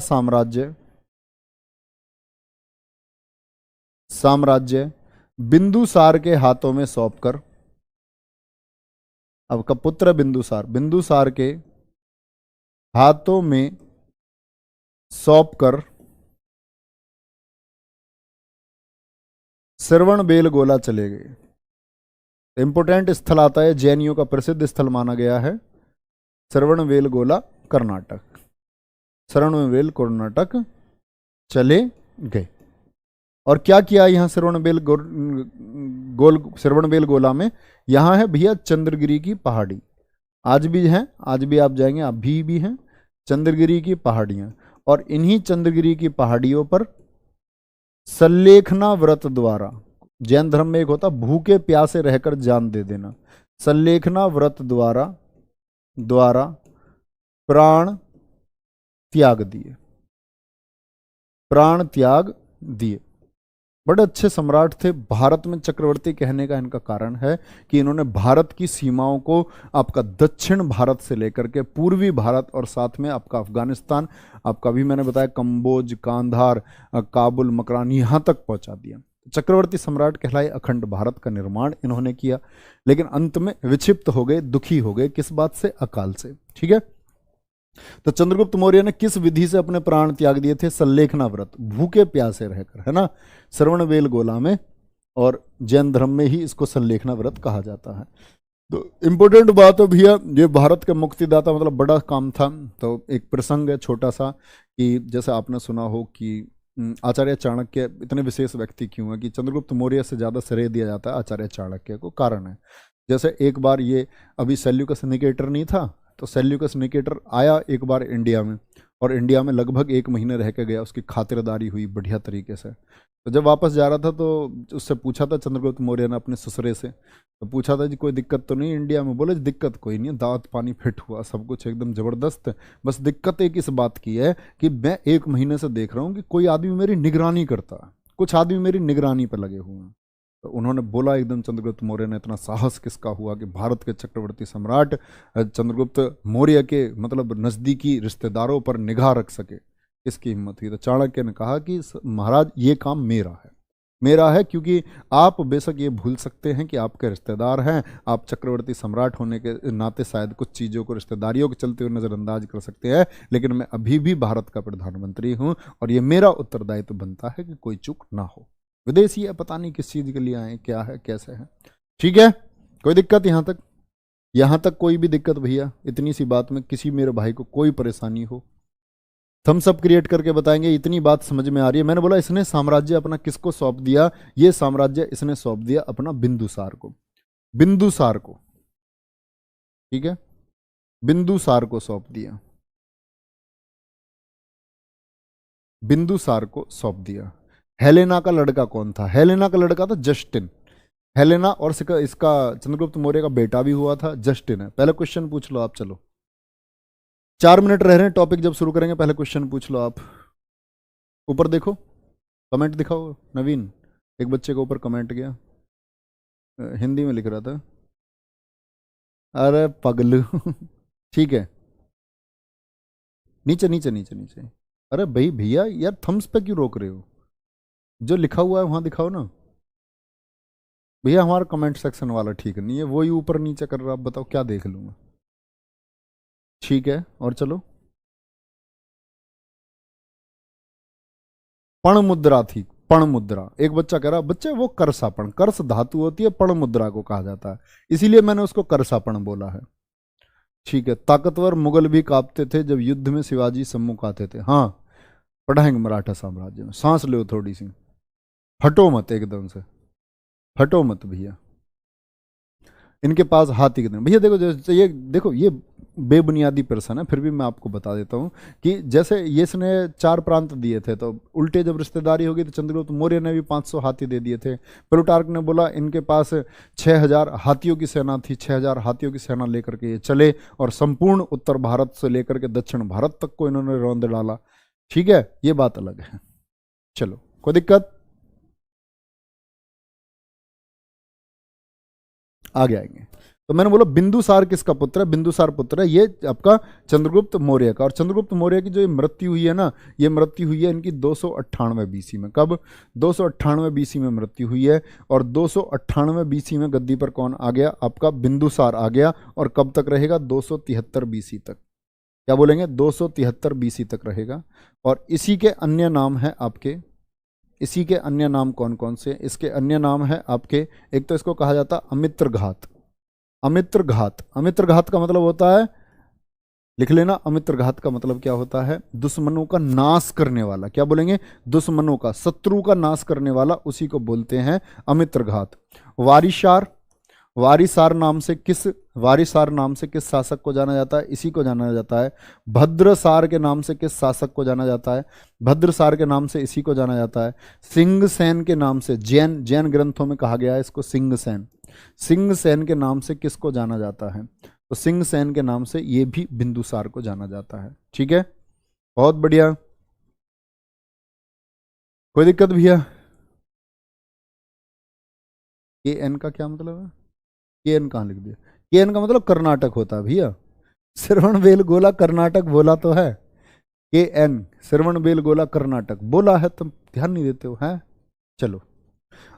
साम्राज्य बिंदुसार के हाथों में सौंपकर, अब का पुत्र बिंदुसार के हाथों में सौंपकर श्रवणबेलगोला चले गए। इंपोर्टेंट स्थल आता है, जैनियों का प्रसिद्ध स्थल माना गया है श्रवणबेलगोला, कर्नाटक। कर्नाटक चले गए। और क्या किया यहाँ श्रवणबेलगोला में? यहाँ है भैया चंद्रगिरी की पहाड़ी, आज भी है, आज भी आप जाएंगे अभी भी हैं चंद्रगिरी की पहाड़ियां। और इन्हीं चंद्रगिरी की पहाड़ियों पर सल्लेखना व्रत द्वारा, जैन धर्म में एक होता भूखे प्यासे रहकर जान दे देना, सल्लेखना व्रत द्वारा प्राण त्याग दिए। बड़े अच्छे सम्राट थे। भारत में चक्रवर्ती कहने का इनका कारण है कि इन्होंने भारत की सीमाओं को आपका दक्षिण भारत से लेकर के पूर्वी भारत और साथ में आपका अफगानिस्तान, आपका भी मैंने बताया कंबोज, कांधार, काबुल, मकरान, यहाँ तक पहुंचा दिया। चक्रवर्ती सम्राट कहलाए। अखंड भारत का निर्माण इन्होंने किया, लेकिन अंत में विक्षिप्त हो गए, दुखी हो गए। किस बात से? अकाल से। ठीक है, तो चंद्रगुप्त मौर्य ने किस विधि से अपने प्राण त्याग दिए थे? सल्लेखना व्रत, भूखे प्यासे रहकर, है ना, श्रवणबेलगोला में। और जैन धर्म में ही इसको सल्लेखना व्रत कहा जाता है। तो इंपॉर्टेंट बात है भैया, ये भारत के मुक्तिदाता, मतलब बड़ा काम था। तो एक प्रसंग है छोटा सा, कि जैसे आपने सुना हो कि आचार्य चाणक्य इतने विशेष व्यक्ति क्यों है कि चंद्रगुप्त मौर्य से ज़्यादा श्रेय दिया जाता है आचार्य चाणक्य को। कारण है, जैसे एक बार ये अभी सेल्यूकस निकेटर नहीं था, तो सेल्यूकस निकेटर आया एक बार इंडिया में, और इंडिया में लगभग 1 महीने रह के गया। उसकी खातिरदारी हुई बढ़िया तरीके से। तो जब वापस जा रहा था तो उससे पूछा था चंद्रगुप्त मौर्य ने अपने ससुरे से, तो पूछा था जी कोई दिक्कत तो नहीं इंडिया में? बोले दिक्कत कोई नहीं है, दांत पानी फिट हुआ, सब कुछ एकदम ज़बरदस्त। बस दिक्कत एक इस बात की है कि मैं 1 महीने से देख रहा हूँ कि कोई आदमी मेरी निगरानी करता है, कुछ आदमी मेरी निगरानी पर लगे हुए हैं। तो उन्होंने बोला एकदम, चंद्रगुप्त मौर्य ने, इतना साहस किसका हुआ कि भारत के चक्रवर्ती सम्राट चंद्रगुप्त मौर्य के मतलब नज़दीकी रिश्तेदारों पर निगाह रख सके, इसकी हिम्मत हुई। तो चाणक्य ने कहा कि महाराज ये काम मेरा है, क्योंकि आप बेशक ये भूल सकते हैं कि आपके रिश्तेदार हैं, आप चक्रवर्ती सम्राट होने के नाते शायद कुछ चीज़ों को रिश्तेदारियों के चलते हुए नज़रअंदाज कर सकते हैं, लेकिन मैं अभी भी भारत का प्रधानमंत्री हूँ और ये मेरा उत्तरदायित्व बनता है कि कोई चूक ना हो। विदेशी है, पता नहीं किस चीज़ के लिए आए, क्या है, कैसे है। ठीक है, कोई दिक्कत यहाँ तक कोई भी दिक्कत भैया? इतनी सी बात में किसी मेरे भाई को कोई परेशानी हो, थम्स अप क्रिएट करके बताएंगे। इतनी बात समझ में आ रही है? मैंने बोला इसने साम्राज्य अपना किसको सौंप दिया? ये साम्राज्य इसने सौंप दिया अपना बिंदुसार को। ठीक है, बिंदुसार को सौंप दिया। हेलेना का लड़का कौन था? हेलेना का लड़का था जस्टिन। हेलेना और इसका चंद्रगुप्त मौर्य का बेटा भी हुआ था, जस्टिन है। पहले क्वेश्चन पूछ लो आप। चलो 4 मिनट रह रहे हैं, टॉपिक जब शुरू करेंगे पहले क्वेश्चन पूछ लो आप। ऊपर देखो, कमेंट दिखाओ। नवीन, एक बच्चे के ऊपर कमेंट गया, हिंदी में लिख रहा था, अरे पगलू ठीक है, नीचे। अरे भाई भैया यार, थम्स पे क्यों रोक रहे हो? जो लिखा हुआ है वहां दिखाओ ना भैया। हमारा कमेंट सेक्शन वाला ठीक नहीं है, वही ऊपर नीचे कर रहा। आप बताओ क्या देख लूंगा? ठीक है, और चलो। पण मुद्रा थी, पण मुद्रा। एक बच्चा कह रहा, बच्चे वो करसापण, कर्स धातु होती है, पण मुद्रा को कहा जाता है, इसीलिए मैंने उसको करसापण बोला है। ठीक है, ताकतवर मुगल भी कांपते थे जब युद्ध में शिवाजी सम्मुख आते थे। हाँ, पढ़ाएंगे मराठा साम्राज्य में। सांस लो थोड़ी सी, हटो मत एकदम से, हटो मत भैया। इनके पास हाथी कितने? भैया देखो, जैसे ये देखो, ये बेबुनियादी प्रश्न है, फिर भी मैं आपको बता देता हूँ कि जैसे ये इसने 4 प्रांत दिए थे, तो उल्टे जब रिश्तेदारी होगी तो चंद्रगुप्त मौर्य ने भी 500 हाथी दे दिए थे। प्लूटार्क ने बोला इनके पास 6000 हाथियों की सेना थी, 6000 हाथियों की सेना लेकर के ये चले और संपूर्ण उत्तर भारत से लेकर के दक्षिण भारत तक को इन्होंने रौंद डाला। ठीक है, ये बात अलग है। चलो, कोई दिक्कत? आगे आएंगे। तो मैंने बोला बिंदुसार किसका पुत्र है? बिंदुसार पुत्र है ये आपका चंद्रगुप्त मौर्य का। और चंद्रगुप्त मौर्य की जो ये मृत्यु हुई है ना, ये मृत्यु हुई है इनकी 298 बीसी में। कब? 298 बीसी में मृत्यु हुई है। और 298 बीसी में गद्दी पर कौन आ गया? आपका बिंदुसार आ गया। और कब तक रहेगा? 273 बीसी तक। क्या बोलेंगे? 273 बीसी तक रहेगा। और इसी के अन्य नाम है आपके, इसी के अन्य नाम कौन कौन से? इसके अन्य नाम है आपके, एक तो इसको कहा जाता अमित्र घात। अमित्र घात, अमित्र घात का मतलब होता है, लिख लेना, अमित्र घात का मतलब क्या होता है? दुश्मनों का नाश करने वाला। क्या बोलेंगे? दुश्मनों का, शत्रु का नाश करने वाला, उसी को बोलते हैं अमित्र घात। वारिसार, वारिसार नाम से किस, वारिसार नाम से किस शासक को जाना जाता है? इसी को जाना जाता है। भद्रसार के नाम से किस शासक को जाना जाता है? भद्रसार के नाम से इसी को जाना जाता है। सिंहसेन के नाम से, जैन जैन ग्रंथों में कहा गया है इसको सिंहसेन। सिंहसेन के नाम से किसको जाना जाता है? तो सिंहसेन के नाम से ये भी बिंदुसार को जाना जाता है। ठीक है, बहुत बढ़िया। कोई दिक्कत भैया? के एन का क्या मतलब है? के एन कहाँ लिख दिया? के एन का मतलब कर्नाटक होता है भैया। श्रवण बेलगोला कर्नाटक बोला तो है। के एन, श्रवण बेलगोला कर्नाटक बोला है, तुम ध्यान नहीं देते हो हैं। चलो,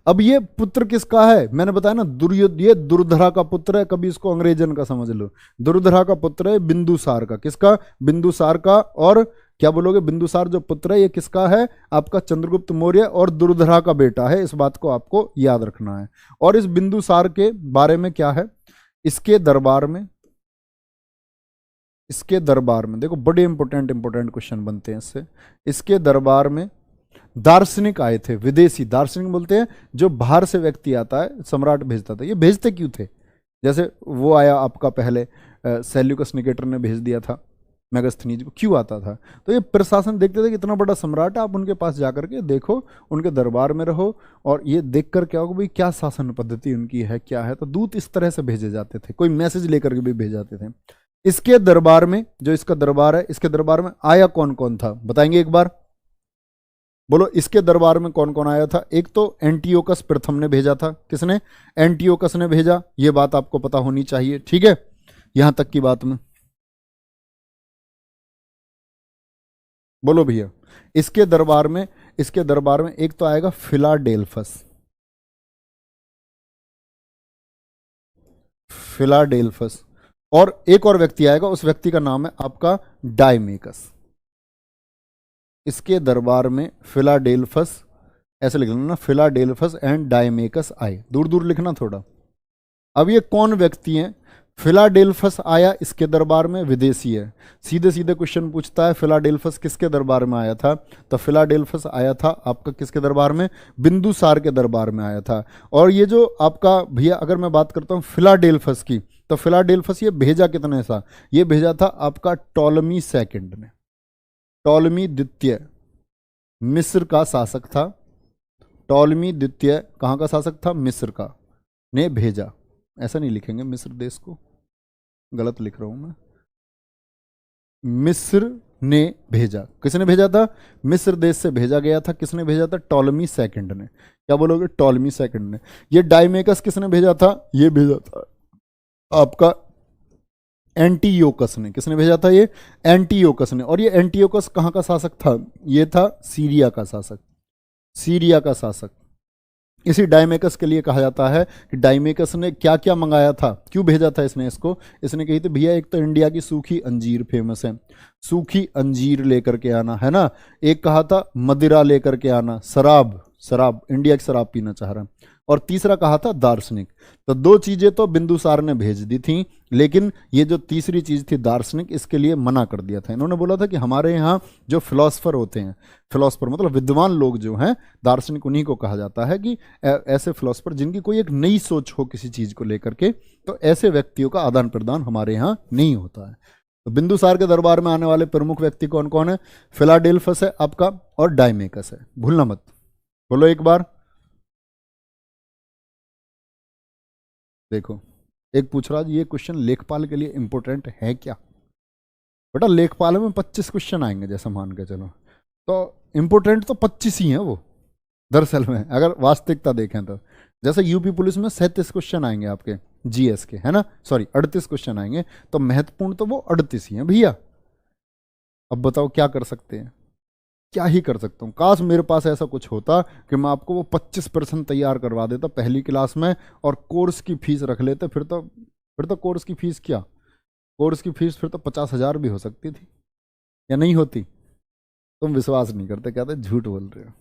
अब ये पुत्र किसका है? मैंने बताया ना, दुर्योधन, ये दुर्धरा का पुत्र है। कभी इसको अंग्रेजन का समझ लो। दुर्धरा का पुत्र है बिंदुसार का। किसका? बिंदुसार का। और क्या बोलोगे? बिंदुसार जो पुत्र है ये किसका है? आपका चंद्रगुप्त मौर्य और दुर्धरा का बेटा है। इस बात को आपको याद रखना है। और इस बिंदुसार के बारे में क्या है? इसके दरबार में, इसके दरबार में देखो, बड़े इंपॉर्टेंट इंपॉर्टेंट क्वेश्चन बनते हैं इससे। इसके दरबार में दार्शनिक आए थे, विदेशी दार्शनिक बोलते हैं, जो बाहर से व्यक्ति आता है, सम्राट भेजता था। ये भेजते क्यों थे? जैसे वो आया आपका पहले, सेल्यूकस निकेटर ने भेज दिया था मेगास्थनीज को, क्यों आता था? तो ये प्रशासन देखते थे कि इतना बड़ा सम्राट है, आप उनके पास जाकर के देखो, उनके दरबार में रहो, और ये देखकर क्या होगा भाई, क्या शासन पद्धति उनकी है, क्या है। तो दूत इस तरह से भेजे जाते थे, कोई मैसेज लेकर के भी भेज जाते थे। इसके दरबार में, जो इसका दरबार है, इसके दरबार में आया कौन कौन था? बताएंगे एक बार? बोलो, इसके दरबार में कौन कौन आया था? एक तो एंटियोकस प्रथम ने भेजा था। किसने? एंटियोकस ने भेजा। ये बात आपको पता होनी चाहिए। ठीक है, यहां तक की बात में बोलो भैया। इसके दरबार में, इसके दरबार में एक तो आएगा फिलाडेल्फस, फिलाडेल्फस। और एक और व्यक्ति आएगा, उस व्यक्ति का नाम है आपका डायमेकस। इसके दरबार में फिलाडेल्फस, ऐसे लिख लेना ना, फिलाडेल्फस एंड डायमेकस आए। दूर दूर लिखना थोड़ा। अब ये कौन व्यक्ति हैं? फिलाडेल्फस आया इसके दरबार में, विदेशी है। सीधे सीधे क्वेश्चन पूछता है, फिलाडेल्फस किसके दरबार में आया था? तो फिलाडेल्फस आया था आपका किसके दरबार में? बिंदुसार के दरबार में आया था। और ये जो आपका भैया, अगर मैं बात करता हूँ फिलाडेल्फस की, तो फिलाडेल्फस ये भेजा कितने सा? ये भेजा था आपका टॉलमी सेकंड ने। टॉलमी द्वितीय मिस्र का शासक था। टॉलमी द्वितीय कहाँ का शासक था? मिस्र का, ने भेजा। ऐसा नहीं लिखेंगे मिस्र देश को, गलत लिख रहा हूं मैं। मिस्र ने भेजा। किसने भेजा था? मिस्र देश से भेजा गया था। किसने भेजा था? टॉलमी सेकंड ने। क्या बोलोगे? टॉलमी सेकंड ने। ये डायमेकस किसने भेजा था? ये भेजा था आपका एंटीयोकस ने। किसने भेजा था? ये एंटीयोकस ने। और ये एंटीयोकस कहाँ का शासक था? ये था सीरिया का शासक, सीरिया का शासक। इसी डायमेकस के लिए कहा जाता है कि डायमेकस ने क्या क्या मंगाया था, क्यों भेजा था इसने इसको? इसने कही थी भैया, एक तो इंडिया की सूखी अंजीर फेमस है, सूखी अंजीर लेकर के आना, है ना। एक कहा था मदिरा लेकर के आना, शराब, शराब, इंडिया की शराब पीना चाह रहा है। और तीसरा कहा था दार्शनिक। तो दो चीजें तो बिंदुसार ने भेज दी थी, लेकिन ये जो तीसरी चीज थी दार्शनिक, इसके लिए मना कर दिया था। इन्होंने बोला था कि हमारे यहाँ जो फिलोसफर होते हैं, फिलोसफर मतलब विद्वान लोग जो हैं, दार्शनिक उन्हीं को कहा जाता है, कि ऐसे फिलोसफर जिनकी कोई एक नई सोच हो किसी चीज को लेकर के, तो ऐसे व्यक्तियों का आदान प्रदान हमारे यहाँ नहीं होता है। तो बिंदुसार के दरबार में आने वाले प्रमुख व्यक्ति कौन कौन है? फिलाडेल्फस है आपका, और डायमेकस है, भूलना मत। बोलो एक बार। देखो, एक पूछ रहा, ये क्वेश्चन लेखपाल के लिए इंपॉर्टेंट है क्या? बेटा लेखपाल में 25 क्वेश्चन आएंगे, जैसा मान के चलो, तो इंपॉर्टेंट तो 25 ही हैं वो दरअसल में, अगर वास्तविकता देखें तो। जैसे यूपी पुलिस में 37 क्वेश्चन आएंगे आपके, जीएस के, है ना, सॉरी 38 क्वेश्चन आएंगे, तो महत्वपूर्ण तो वो 38 ही हैं भैया। अब बताओ क्या कर सकते हैं, क्या ही कर सकता हूँ। काश मेरे पास ऐसा कुछ होता कि मैं आपको वो 25% तैयार करवा देता पहली क्लास में, और कोर्स की फीस रख लेते, फिर तो कोर्स की फीस क्या, कोर्स की फीस फिर तो 50,000 भी हो सकती थी, या नहीं होती। तुम विश्वास नहीं करते, कहते झूठ बोल रहे हो।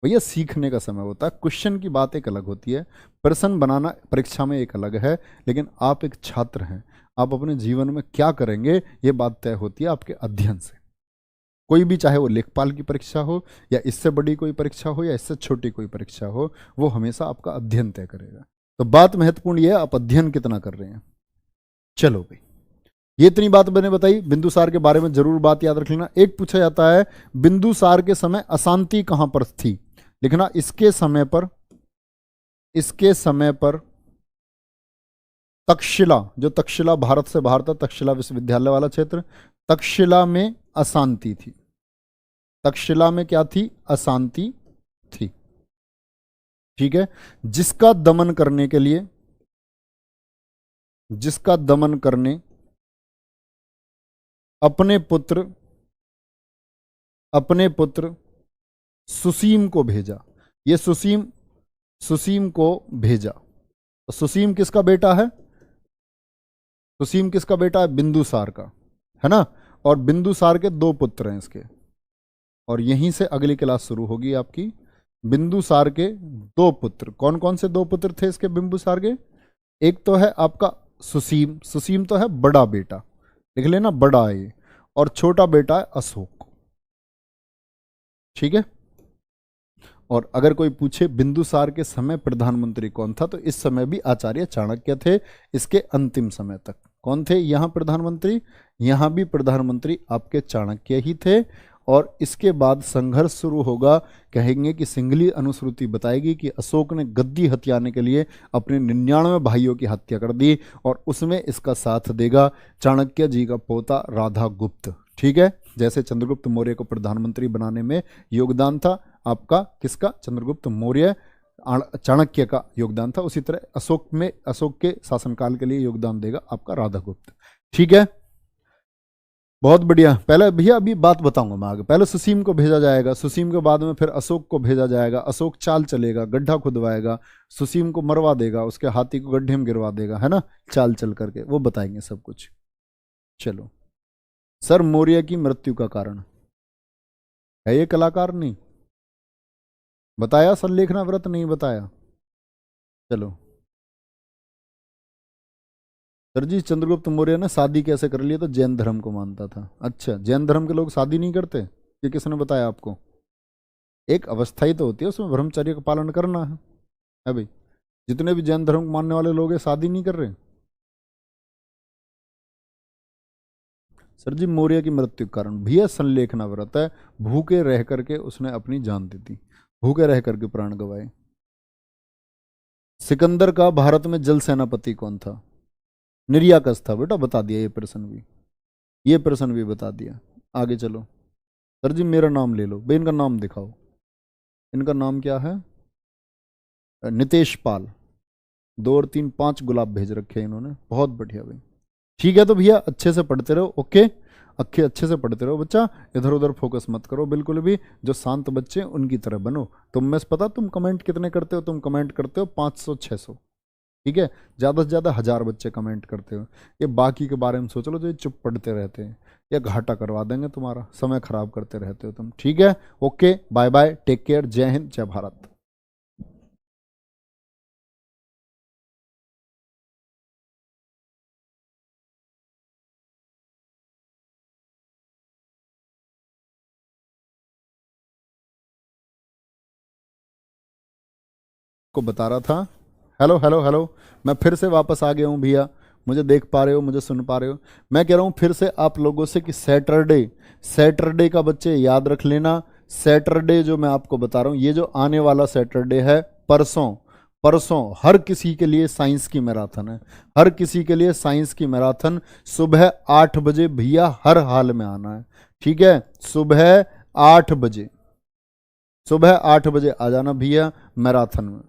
भैया सीखने का समय होता है, क्वेश्चन की बात एक अलग होती है, प्रश्न बनाना परीक्षा में एक अलग है, लेकिन आप एक छात्र हैं, आप अपने जीवन में क्या करेंगे ये बात तय होती है आपके अध्ययन से। कोई भी, चाहे वो लेखपाल की परीक्षा हो, या इससे बड़ी कोई परीक्षा हो, या इससे छोटी कोई परीक्षा हो, वो हमेशा आपका अध्ययन तय करेगा। तो बात महत्वपूर्ण ये है, आप अध्ययन कितना कर रहे हैं। चलो भाई, ये इतनी बात मैंने बताई। बिंदुसार के बारे में जरूर बात याद रख लेना। एक पूछा जाता है, बिंदुसार के समय अशांति कहां पर थी, लिखना इसके समय पर तक्षशिला, जो तक्षशिला भारत से बाहर था, तक्षशिला विश्वविद्यालय वाला क्षेत्र, तक्षशिला में अशांति थी। तक्षशिला में क्या थी, अशांति थी। ठीक है, जिसका दमन करने अपने पुत्र सुसीम को भेजा। ये सुसीम को भेजा। तो सुसीम किसका बेटा है, बिंदुसार का, है ना। और बिंदुसार के 2 पुत्र हैं इसके, और यहीं से अगली क्लास शुरू होगी आपकी। बिंदुसार के 2 पुत्र, कौन कौन से 2 पुत्र थे इसके बिंदुसार के, एक तो है आपका सुसीम तो है बड़ा बेटा, लिख लेना बड़ा है ये, और छोटा बेटा है अशोक। ठीक है, और अगर कोई पूछे बिंदुसार के समय प्रधानमंत्री कौन था, तो इस समय भी आचार्य चाणक्य थे, इसके अंतिम समय तक। कौन थे यहां प्रधानमंत्री, यहां भी प्रधानमंत्री आपके चाणक्य ही थे। और इसके बाद संघर्ष शुरू होगा, कहेंगे कि सिंगली अनुश्रुति बताएगी कि अशोक ने गद्दी हथियाने के लिए अपने 99 भाइयों की हत्या कर दी, और उसमें इसका साथ देगा चाणक्य जी का पोता राधागुप्त। ठीक है, जैसे चंद्रगुप्त मौर्य को प्रधानमंत्री बनाने में योगदान था आपका किसका, चंद्रगुप्त मौर्य, चाणक्य का योगदान था, उसी तरह अशोक के शासनकाल के लिए योगदान देगा आपका राधागुप्त। ठीक है, बहुत बढ़िया। पहले भैया अभी बात बताऊंगा मैं आगे, पहले सुसीम को भेजा जाएगा, सुसीम के बाद में फिर अशोक को भेजा जाएगा, अशोक चाल चलेगा, गड्ढा खुदवाएगा, सुसीम को मरवा देगा, उसके हाथी को गड्ढे में गिरवा देगा, है ना, चाल चल करके, वो बताएंगे सब कुछ। चलो, सर मौर्य की मृत्यु का कारण है ये कलाकार, नहीं बताया, संलेखना व्रत नहीं बताया। चलो, सर जी चंद्रगुप्त मौर्य ने शादी कैसे कर लिया, तो जैन धर्म को मानता था। अच्छा, जैन धर्म के लोग शादी नहीं करते, ये किसने बताया आपको। एक अवस्था ही तो होती है, उसमें ब्रह्मचर्य का पालन करना है भाई। जितने भी जैन धर्म को मानने वाले लोग हैं शादी नहीं कर रहे। सर जी मौर्य की मृत्यु के कारण भैया संलेखना व्रत है, भूखे रह करके उसने अपनी जान दी थी, भूखे रह करके प्राण गंवाए। सिकंदर का भारत में जल सेनापति कौन था, निर्याकस था बेटा, बता दिया ये प्रश्न भी बता दिया। आगे चलो, सर जी मेरा नाम ले लो भाई, इनका नाम दिखाओ, इनका नाम क्या है, नितेश पाल। 2 और 3 5 गुलाब भेज रखे हैं इन्होंने, बहुत बढ़िया भाई। ठीक है, तो भैया अच्छे से पढ़ते रहो, ओके, अच्छे से पढ़ते रहो बच्चा, इधर उधर फोकस मत करो बिल्कुल भी। जो शांत बच्चे उनकी तरह बनो। तुम में से पता तुम कमेंट कितने करते हो, तुम कमेंट करते हो 500 600, ठीक है, ज़्यादा से ज़्यादा 1000 बच्चे कमेंट करते हो। ये बाकी के बारे में सोच लो जो ये चुप पढ़ते रहते हैं, या घाटा करवा देंगे तुम्हारा, समय खराब करते रहते हो तुम। ठीक है, okay, bye bye, take care, जय हिंद, जय भारत। को बता रहा था, हेलो हेलो हेलो, मैं फिर से वापस आ गया हूँ भैया, मुझे देख पा रहे हो, मुझे सुन पा रहे हो। मैं कह रहा हूँ फिर से आप लोगों से कि सैटरडे का बच्चे याद रख लेना। सैटरडे जो मैं आपको बता रहा हूँ, ये जो आने वाला सैटरडे है, परसों हर किसी के लिए साइंस की मैराथन है, हर किसी के लिए साइंस की मैराथन। सुबह 8 बजे भैया हर हाल में आना है, ठीक है, सुबह 8 बजे, सुबह 8 बजे आ जाना भैया मैराथन में।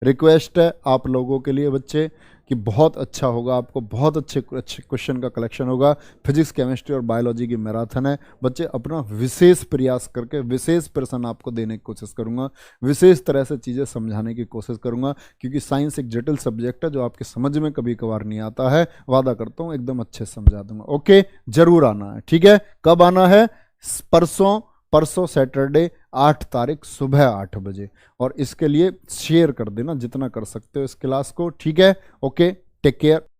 रिक्वेस्ट है आप लोगों के लिए बच्चे कि बहुत अच्छा होगा, आपको बहुत अच्छे अच्छे क्वेश्चन का कलेक्शन होगा। फिजिक्स, केमिस्ट्री और बायोलॉजी की मैराथन है बच्चे। अपना विशेष प्रयास करके विशेष प्रश्न आपको देने की कोशिश करूंगा, विशेष तरह से चीज़ें समझाने की कोशिश करूंगा, क्योंकि साइंस एक जटिल सब्जेक्ट है जो आपके समझ में कभी कभार नहीं आता है। वादा करता हूँ एकदम अच्छे से समझा दूंगा। ओके, जरूर आना है, ठीक है। कब आना है? परसों, परसों सैटरडे 8 तारीख सुबह 8 बजे। और इसके लिए शेयर कर देना जितना कर सकते हो इस क्लास को, ठीक है। Okay, take care.